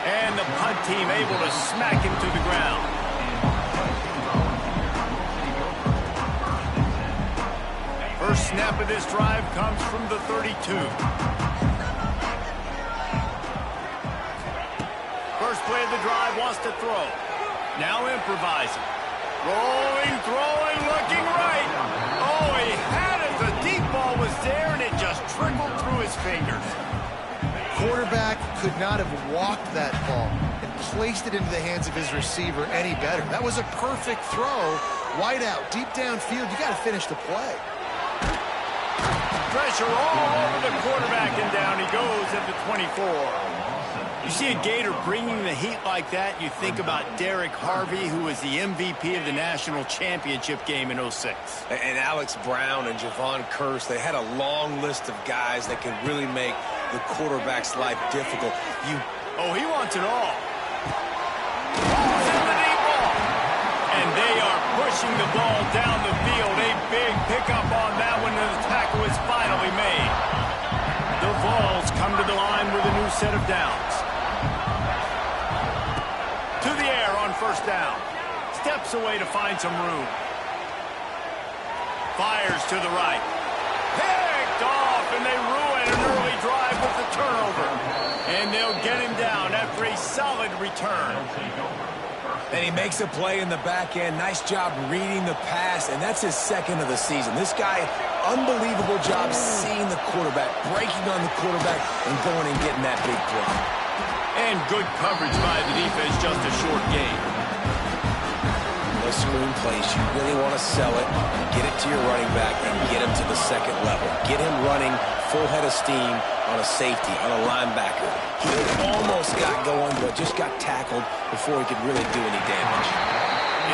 And the punt team able to smack him to the ground. First snap of this drive comes from the 32. First play of the drive, wants to throw. Now improvising. Rolling, throwing, looking right. Oh, he had it. The deep ball was there, and it just trickled through his fingers.
Quarterback could not have walked that ball and placed it into the hands of his receiver any better. That was a perfect throw. Wide out, deep downfield. You got to finish the play.
Pressure all over the quarterback, and down he goes at the 24. You see a Gator bringing the heat like that, you think about Derek Harvey, who was the MVP of the national championship game in '06.
And Alex Brown and Javon Curse, they had a long list of guys that could really make the quarterback's life difficult.
Oh, he wants it all. Balls in the deep ball. And they are pushing the ball down the field. A big pickup on that one, and the tackle is finally made. The Vols come to the line with a new set of downs. To the air on 1st down. Steps away to find some room. Fires to the right. Picked off, and they ruin an early drive with the turnover. And they'll get him down after a solid return.
And he makes a play in the back end. Nice job reading the pass, and that's his 2nd of the season. This guy, unbelievable job seeing the quarterback, breaking on the quarterback, and going and getting that big play.
And good coverage by the defense, just a short gain.
Those screen plays, you really want to sell it, get it to your running back, and get him to the 2nd level. Get him running full head of steam on a safety, on a linebacker. He almost got going, but just got tackled before he could really do any damage.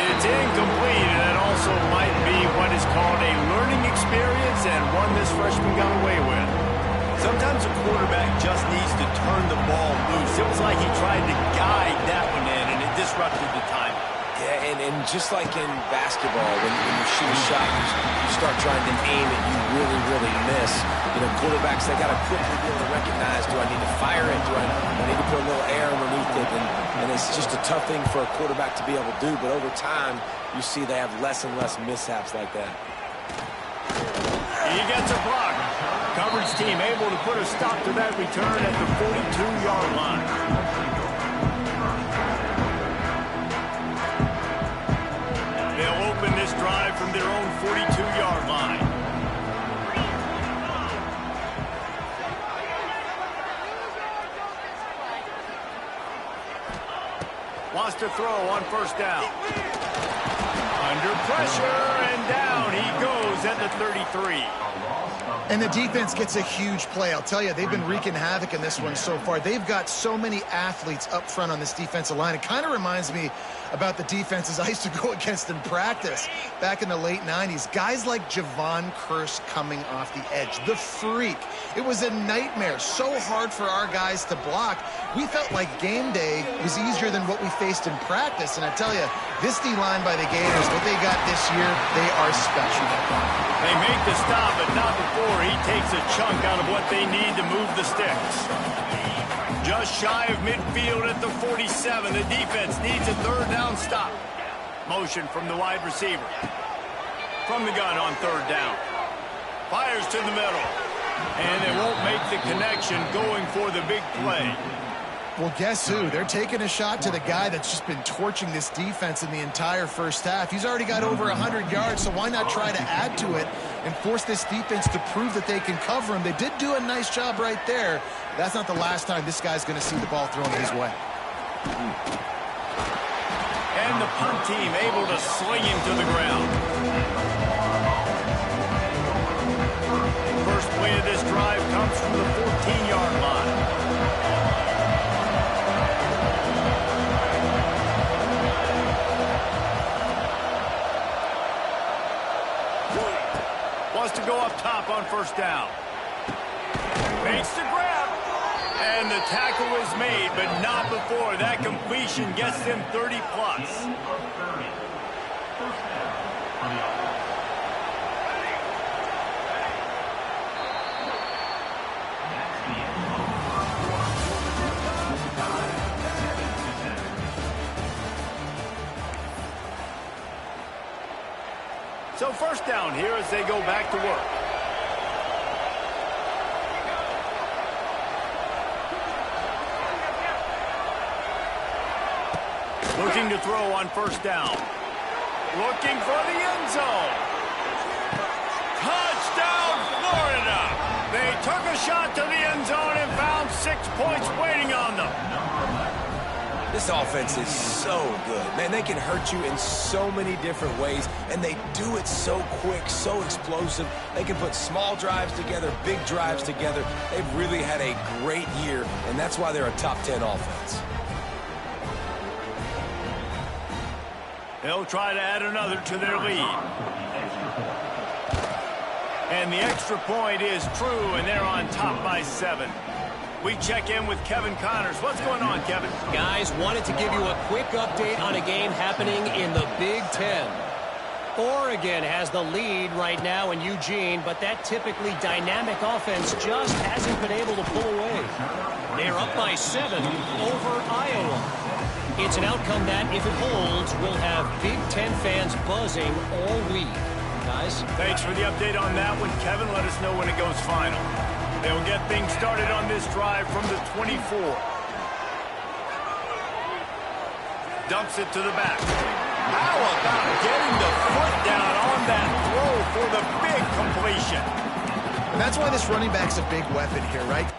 It's incomplete, and it also might be what is called a learning experience, and one this freshman got away with. Sometimes a quarterback just needs to turn the ball loose. It was like he tried to guide that one in, and it disrupted the timing.
Yeah, and just like in basketball, when you shoot a shot, you start trying to aim it, you really, really miss. You know, quarterbacks, they got to quickly be able to recognize, do I need to fire it? Do I need to put a little air underneath it? And it's just a tough thing for a quarterback to be able to do, but over time, you see they have less and less mishaps like that.
He gets a block. Coverage team able to put a stop to that return at the 42-yard line. They'll open this drive from their own 42-yard line. Wants to throw on 1st down. Under pressure, and down he goes at the 33.
And the defense gets a huge play. I'll tell you, they've been wreaking havoc in this one so far. They've got so many athletes up front on this defensive line. It kind of reminds me about the defenses I used to go against in practice back in the late 90s. Guys like Javon Curse coming off the edge, the freak. It was a nightmare, so hard for our guys to block. We felt like game day was easier than what we faced in practice. And I tell you, this D-line by the Gators, what they got this year, they are special.
They make the stop, but not before he takes a chunk out of what they need to move the sticks. Just shy of midfield at the 47. The defense needs a third down stop. Motion from the wide receiver. From the gun on third down. Fires to the middle. And they won't make the connection going for the big play.
Well, guess who? They're taking a shot to the guy that's just been torching this defense in the entire first half. He's already got over 100 yards, so why not try to add to it and force this defense to prove that they can cover him? They did do a nice job right there. That's not the last time this guy's going to see the ball thrown his way.
And the punt team able to sling him to the ground. First play of this drive comes from the 14-yard line. To go up top on first down. Makes the grab. And the tackle is made, but not before that completion gets them 30 plus. So first down here as they go back to work. Looking to throw on first down. Looking for the end zone. Touchdown, Florida! They took a shot to the end zone and found 6 points waiting on them.
This offense is so good. Man, they can hurt you in so many different ways, and they do it so quick, so explosive. They can put small drives together, big drives together. They've really had a great year, and that's why they're a top 10 offense.
They'll try to add another to their lead. And the extra point is true, and they're on top by 7. We check in with Kevin Connors. What's going on, Kevin?
Guys, wanted to give you a quick update on a game happening in the Big Ten. Oregon has the lead right now in Eugene, but that typically dynamic offense just hasn't been able to pull away. They're up by 7 over Iowa. It's an outcome that, if it holds, will have Big Ten fans buzzing all week. Guys?
Thanks for the update on that one, Kevin. Let us know when it goes final. They'll get things started on this drive from the 24. Dumps it to the back. How about getting the foot down on that throw for the big completion?
And that's why this running back's a big weapon here, right?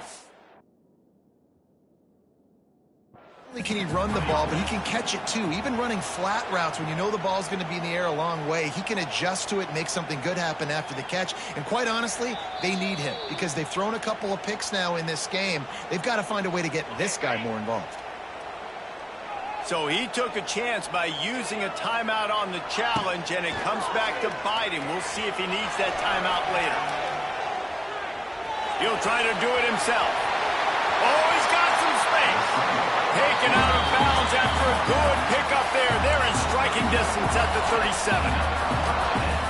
Not only can he run the ball, but he can catch it too. Even running flat routes when you know the ball's going to be in the air a long way, he can adjust to it and make something good happen after the catch. And quite honestly, they need him because they've thrown a couple of picks now in this game. They've got to find a way to get this guy more involved.
So he took a chance by using a timeout on the challenge, and it comes back to bite him. We'll see if he needs that timeout later. He'll try to do it himself. Oh, he's got some space. Taken out of bounds after a good pickup there. They're in striking distance at the 37.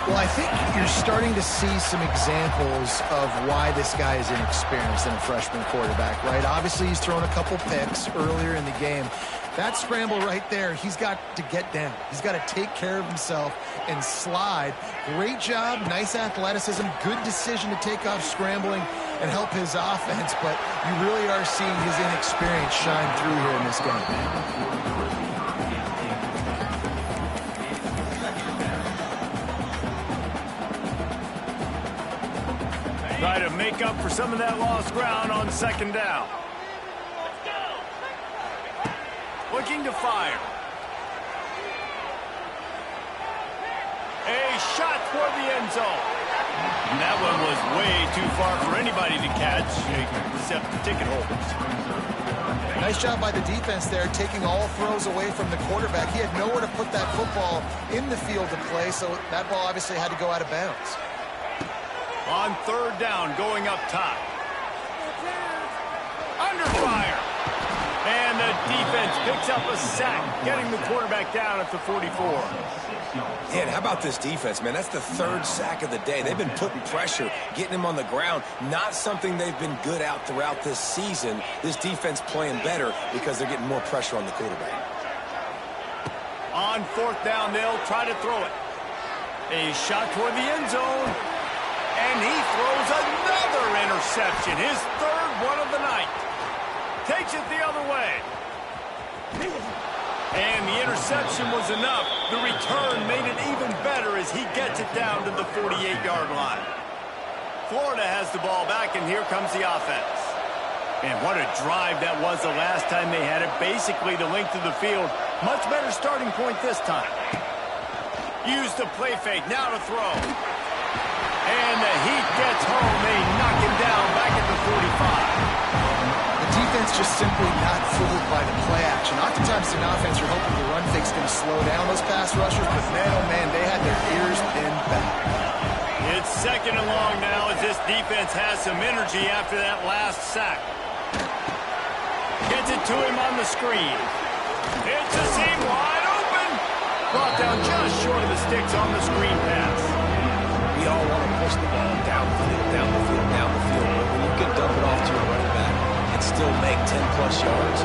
Well, I think you're starting to see some examples of why this guy is inexperienced in a freshman quarterback, right? Obviously, he's thrown a couple picks earlier in the game. That scramble right there, he's got to get down. He's got to take care of himself and slide. Great job, nice athleticism, good decision to take off scrambling and help his offense, but you really are seeing his inexperience shine through here in this game.
Try to make up for some of that lost ground on second down. Looking to fire. A shot toward the end zone. And that one was way too far for anybody to catch, except the ticket holders.
Nice job by the defense there, taking all throws away from the quarterback. He had nowhere to put that football in the field to play, so that ball obviously had to go out of bounds.
On third down, going up top. Under fire. And the defense picks up a sack, getting the quarterback down at the 44.
Yeah, and how about this defense, man? That's the third sack of the day. They've been putting pressure, getting him on the ground. Not something they've been good at throughout this season. This defense playing better because they're getting more pressure on the quarterback.
On fourth down, they'll try to throw it. A shot toward the end zone. And he throws another interception, his third one of the night. Takes it the other way. And the interception was enough. The return made it even better as he gets it down to the 48-yard line. Florida has the ball back, and here comes the offense. And what a drive that was the last time they had it. Basically the length of the field. Much better starting point this time. Use the play fake. Now to throw. And the Heat gets home. They knock him down back at the 45.
Defense just simply not fooled by the play action. Oftentimes in offense, you're hoping the run fake's going to slow down those pass rushers, but man, oh man, they had their ears pinned back.
It's second and long now as this defense has some energy after that last sack. Gets it to him on the screen. It's a seam wide open. Brought down just short of the sticks on the screen pass.
We all want to push the ball down the field, down the field, down the field. But when you can dump it off to a running back and still make 10-plus yards,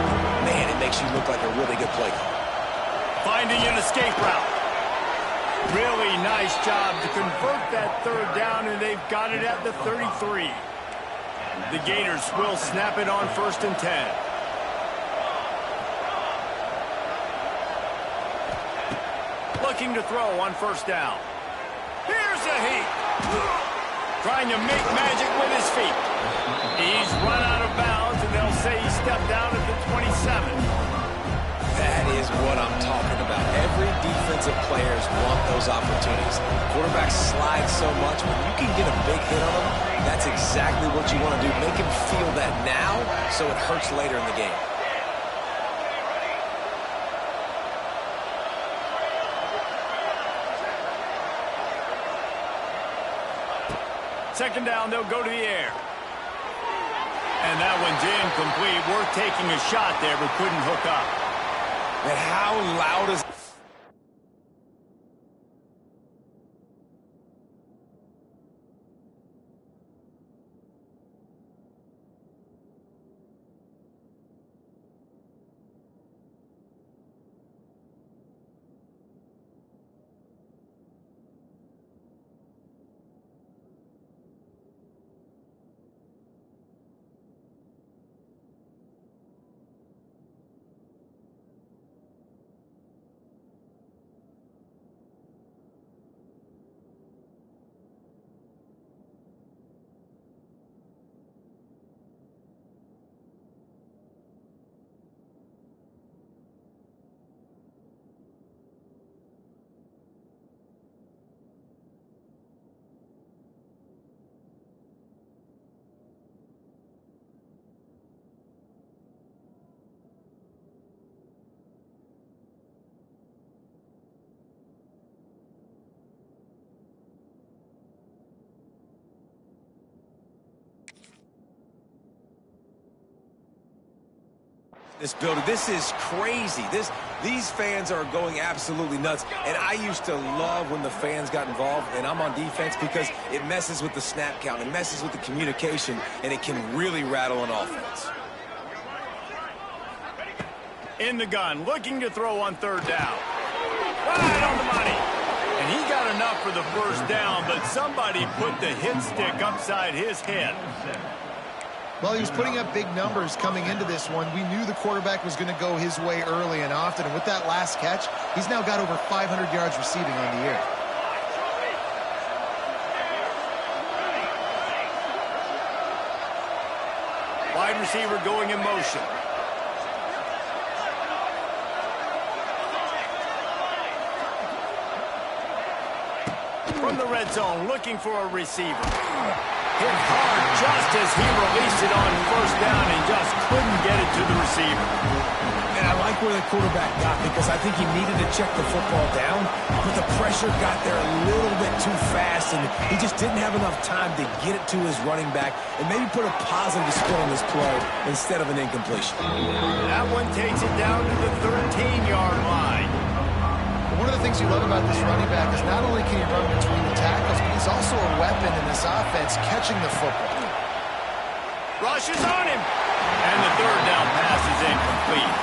man, it makes you look like a really good play call.
Finding an escape route. Really nice job to convert that third down, and they've got it at the 33. The Gators will snap it on 1st and 10. Looking to throw on 1st down. Here's a Heat. Trying to make magic with his feet. He's run out of bounds, and they'll say he stepped down at the 27.
That is what I'm talking about. Every defensive players want those opportunities. Quarterbacks slide so much. When you can get a big hit on them, that's exactly what you want to do. Make him feel that now so it hurts later in the game.
Second down, they'll go to the air. And that one's incomplete. Worth taking a shot there, but couldn't hook up.
And how loud is... This building, this is crazy. These fans are going absolutely nuts. And I used to love when the fans got involved, and I'm on defense because it messes with the snap count, it messes with the communication, and it can really rattle an offense.
In the gun, looking to throw on 3rd down. Right on the money. And he got enough for the 1st down, but somebody put the hit stick upside his head.
Well, he was putting up big numbers coming into this one. We knew the quarterback was going to go his way early and often. And with that last catch, he's now got over 500 yards receiving on the year.
Wide receiver going in motion. From the red zone, looking for a receiver. Hit hard just as he released it on first down and just couldn't get it to the receiver.
And I like where the quarterback got because I think he needed to check the football down, but the pressure got there a little bit too fast, and he just didn't have enough time to get it to his running back and maybe put a positive spin on this play instead of an incompletion.
That one takes it down to the 13-yard line.
One of the things you love about this running back is not only can he run between the tackles, but he's also a weapon in this offense catching the football.
Rushes on him. And the third down pass is incomplete.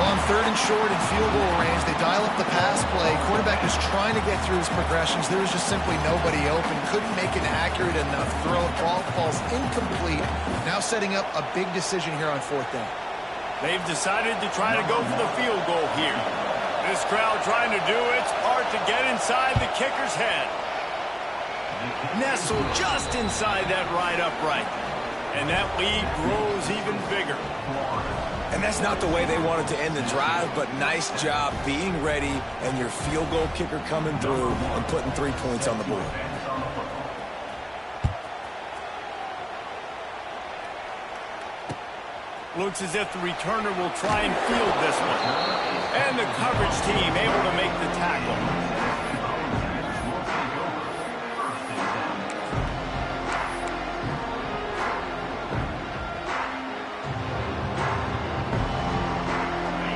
Well, on third and short in field goal range, they dial up the pass play. Quarterback was trying to get through his progressions. There was just simply nobody open. Couldn't make an accurate enough throw. Ball falls incomplete. Now setting up a big decision here on fourth down.
They've decided to try to go for the field goal here. This crowd trying to do its part to get inside the kicker's head. Nestled just inside that right upright. And that lead grows even bigger.
And that's not the way they wanted to end the drive, but nice job being ready and your field goal kicker coming through and putting 3 points on the board.
Looks as if the returner will try and field this one. And the coverage team able to make the tackle.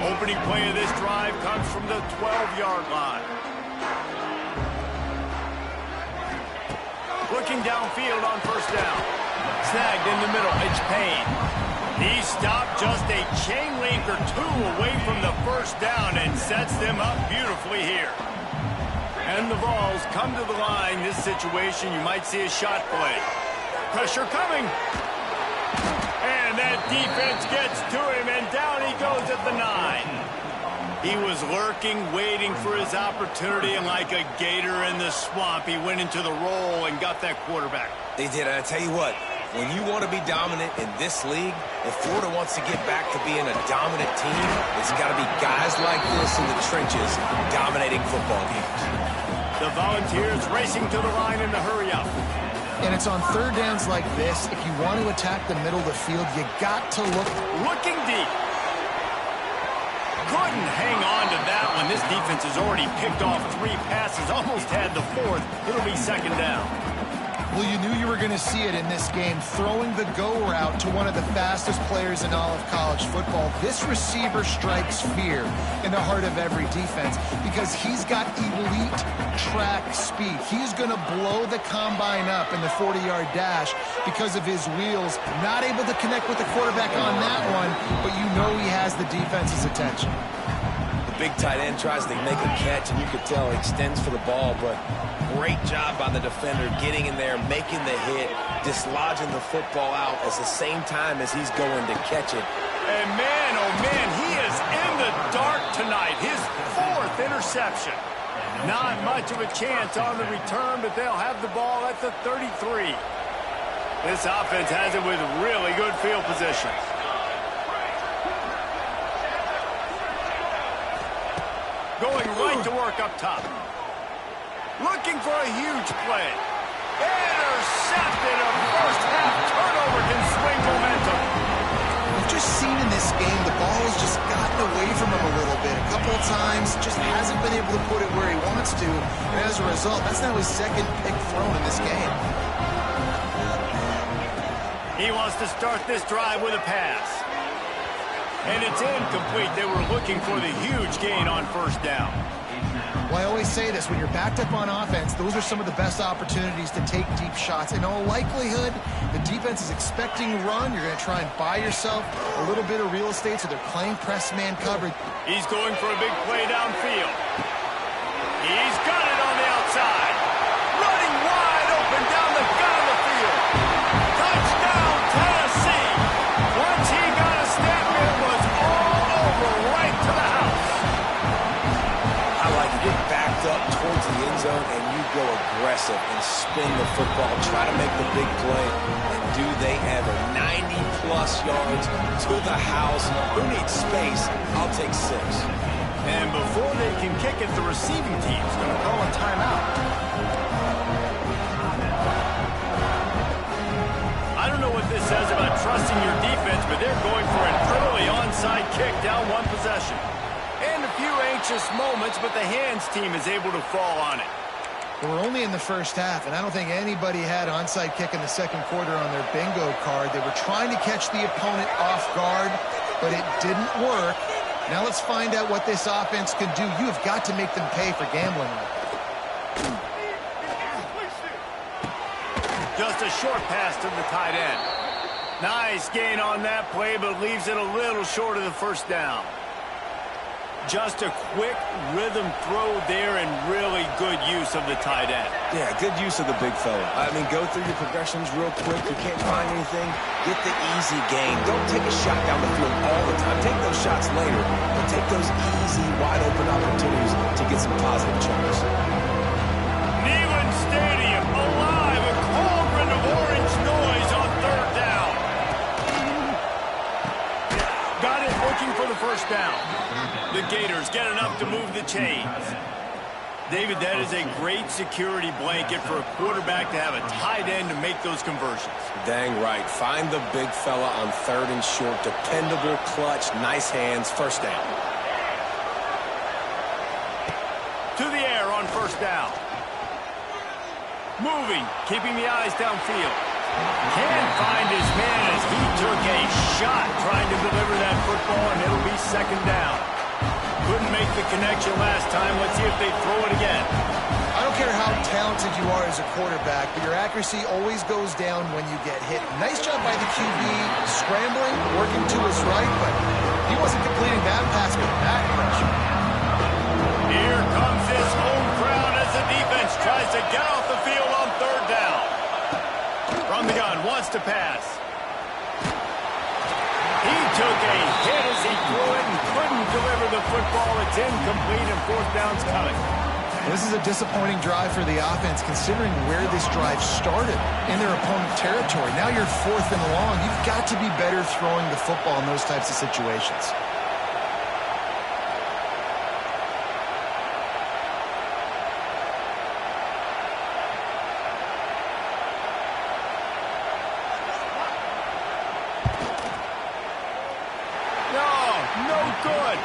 Opening play of this drive comes from the 12-yard line. Looking downfield on first down. Snagged in the middle, it's Payne. He stopped just a chain link or two away from the first down and sets them up beautifully here. And the Vols come to the line. This situation, you might see a shot play. Pressure coming. And that defense gets to him, and down he goes at the 9. He was lurking, waiting for his opportunity, and like a gator in the swamp, he went into the roll and got that quarterback.
They did, and I tell you what, when you want to be dominant in this league, if Florida wants to get back to being a dominant team, it's got to be guys like this in the trenches dominating football games.
The Volunteers racing to the line in the hurry up.
And it's on third downs like this. If you want to attack the middle of the field, you got to look.
Looking deep. Couldn't hang on to that one. This defense has already picked off 3 passes, almost had the 4th. It'll be second down.
Well, you knew you were going to see it in this game, throwing the go route to one of the fastest players in all of college football. This receiver strikes fear in the heart of every defense because he's got elite track speed. He's going to blow the combine up in the 40-yard dash because of his wheels. Not able to connect with the quarterback on that one, but you know he has the defense's attention.
The big tight end tries to make a catch, and you could tell he extends for the ball, but great job by the defender getting in there, making the hit, dislodging the football out at the same time as he's going to catch it.
And man, oh man, he is in the dark tonight. His 4th interception. Not much of a chance on the return, but they'll have the ball at the 33. This offense has it with really good field position. Going right to work up top. Looking for a huge play. Intercepted. A first-half turnover can swing momentum.
We've just seen in this game the ball has just gotten away from him a little bit. A couple of times, just hasn't been able to put it where he wants to. And as a result, that's now his 2nd pick thrown in this game.
He wants to start this drive with a pass. And it's incomplete. They were looking for the huge gain on first down.
Well, I always say this, when you're backed up on offense, those are some of the best opportunities to take deep shots. In all likelihood, the defense is expecting run. You're going to try and buy yourself a little bit of real estate, so they're playing press man coverage.
He's going for a big play downfield. He's got it on the outside. Running wide open down the gut of the field. Touchdown, Tennessee. Once he got a step, it was all over right to the house.
I like to get backed up towards the end zone and you go aggressive and spin the football, try to make the big play. And do they ever? 90-plus yards to the house. Who needs space? I'll take 6.
And before they can kick it, the receiving team's going to call a timeout. pressing your defense, but they're going for an early onside kick down one possession. And a few anxious moments, but the hands team is able to fall on it.
We're only in the first half, and I don't think anybody had onside kick in the second quarter on their bingo card. They were trying to catch the opponent off guard, but it didn't work. Now let's find out what this offense can do. You have got to make them pay for gambling.
Just a short pass to the tight end. Nice gain on that play, but leaves it a little short of the first down. Just a quick rhythm throw there and really good use of the tight end.
Yeah, good use of the big fella. I mean, go through your progressions real quick. You can't find anything, get the easy gain. Don't take a shot down the field all the time. Take those shots later, but take those easy, wide-open opportunities to get some positive chunks.
Neyland Stadium alive, a cauldron of orange noise on third down. Got it, looking for the first down. The Gators get enough to move the chains. David, that is a great security blanket for a quarterback to have a tight end to make those conversions.
Dang right. Find the big fella on third and short. Dependable, clutch, nice hands, first down.
To the air on first down. Moving, keeping the eyes downfield. Can't find his man as he took a shot trying to deliver that football, and it'll be second down. Couldn't make the connection last time. Let's see if they throw it again.
I don't care how talented you are as a quarterback, but your accuracy always goes down when you get hit. Nice job by the QB, scrambling, working to his right, but he wasn't completing that pass with that pressure.
Here comes his home crowd as the defense tries to get off the field on third down. From the gun, wants to pass. He took a hit as he threw it and couldn't deliver the football. It's incomplete and fourth down's coming.
This is a disappointing drive for the offense considering where this drive started in their opponent territory. Now you're fourth and long. You've got to be better throwing the football in those types of situations.
No good.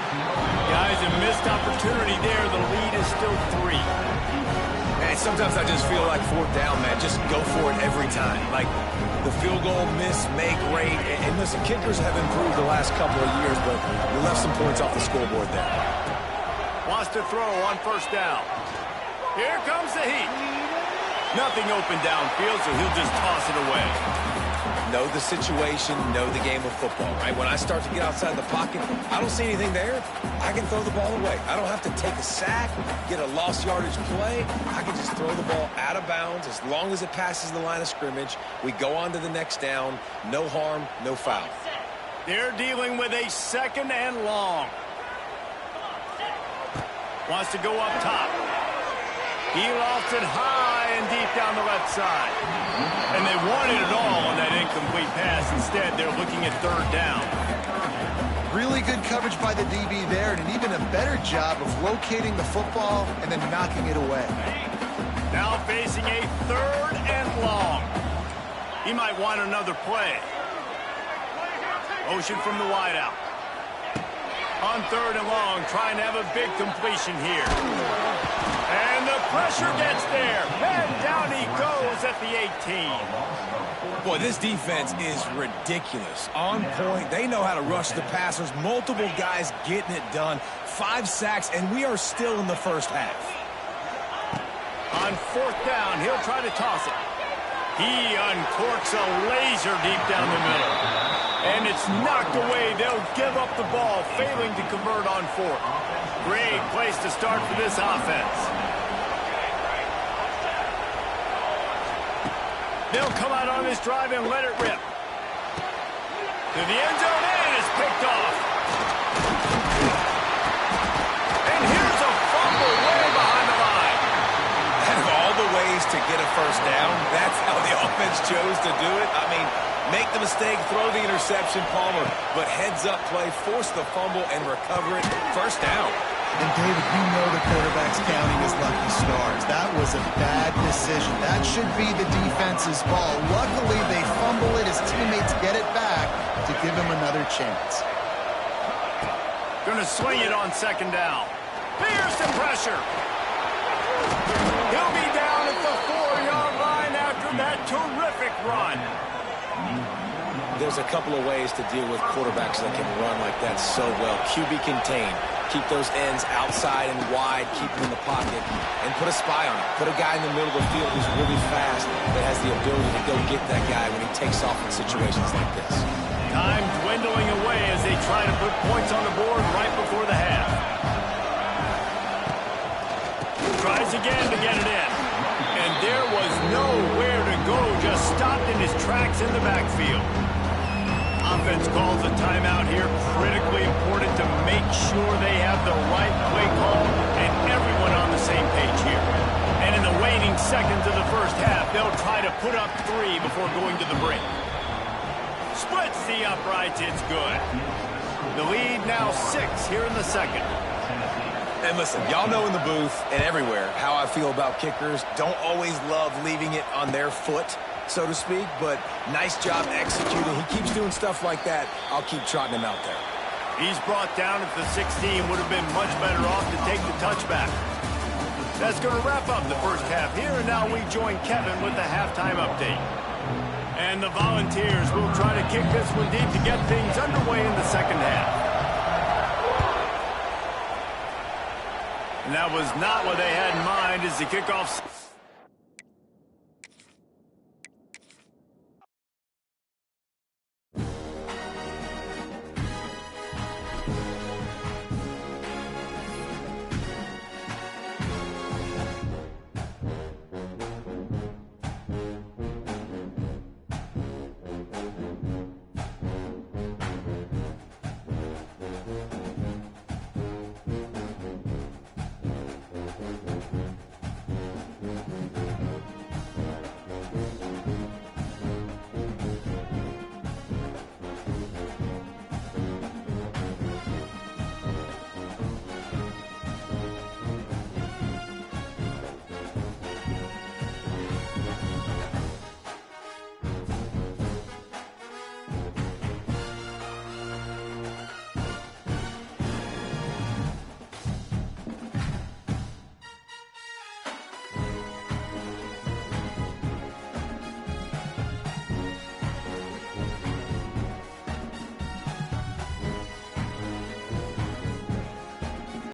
Guys, a missed opportunity there. The lead is still 3.
And sometimes I just feel like fourth down, man. Just go for it every time. Like the field goal, miss, make, rate. And listen, kickers have improved the last couple of years, but we left some points off the scoreboard there.
Wants to throw on first down. Here comes the heat. Nothing open downfield, so he'll just toss it away.
Know the situation, know the game of football, right? When I start to get outside the pocket, I don't see anything there. I can throw the ball away. I don't have to take a sack, get a lost yardage play. I can just throw the ball out of bounds as long as it passes the line of scrimmage. We go on to the next down. No harm, no foul.
They're dealing with a second and long. Wants to go up top. He lofts it high and deep down the left side. And they wanted it all on that incomplete pass. Instead, they're looking at third down.
Really good coverage by the DB there, and even a better job of locating the football and then knocking it away.
Now facing a third and long. He might want another play. Motion from the wideout. On third and long, trying to have a big completion here. And the pressure gets there. And down he goes at the 18.
Boy, this defense is ridiculous. On point. They know how to rush the passers. Multiple guys getting it done. 5 sacks, and we are still in the first half.
On fourth down, he'll try to toss it. He uncorks a laser deep down the middle. And it's knocked away. They'll give up the ball, failing to convert on fourth. Great place to start for this offense. They'll come out on this drive and let it rip. To the end zone, and it's picked off. And here's a fumble way behind the line.
Out of all the ways to get a first down, that's how the offense chose to do it. I mean, make the mistake, throw the interception, Palmer, but heads-up play, force the fumble, and recover it. First down.
And, David, we know the quarterback's counting his luck he starts. That was a bad decision. That should be the defense's ball. Luckily, they fumble it. His teammates get it back to give him another chance.
Going to swing it on second down. Fearsome pressure. He'll be down at the 4-yard line after that terrific run.
There's a couple of ways to deal with quarterbacks that can run like that so well. QB contain. Keep those ends outside and wide. Keep them in the pocket. And put a spy on it. Put a guy in the middle of the field who's really fast that has the ability to go get that guy when he takes off in situations like this.
Time dwindling away as they try to put points on the board right before the half. Tries again to get it in. And there was nowhere to go. Just stopped in his tracks in the backfield. Offense calls a timeout here. Critically important to make sure they have the right play call and everyone on the same page here. And in the waning seconds of the first half, they'll try to put up 3 before going to the break. Splits the uprights. It's good. The lead now 6 here in the second.
And listen, y'all know in the booth and everywhere how I feel about kickers. Don't always love leaving it on their foot, so to speak, but nice job executing. He keeps doing stuff like that. I'll keep trotting him out there.
He's brought down at the 16. Would have been much better off to take the touchback. That's going to wrap up the first half here, and now we join Kevin with the halftime update. And the Volunteers will try to kick this one deep to get things underway in the second half. And that was not what they had in mind as the kickoff.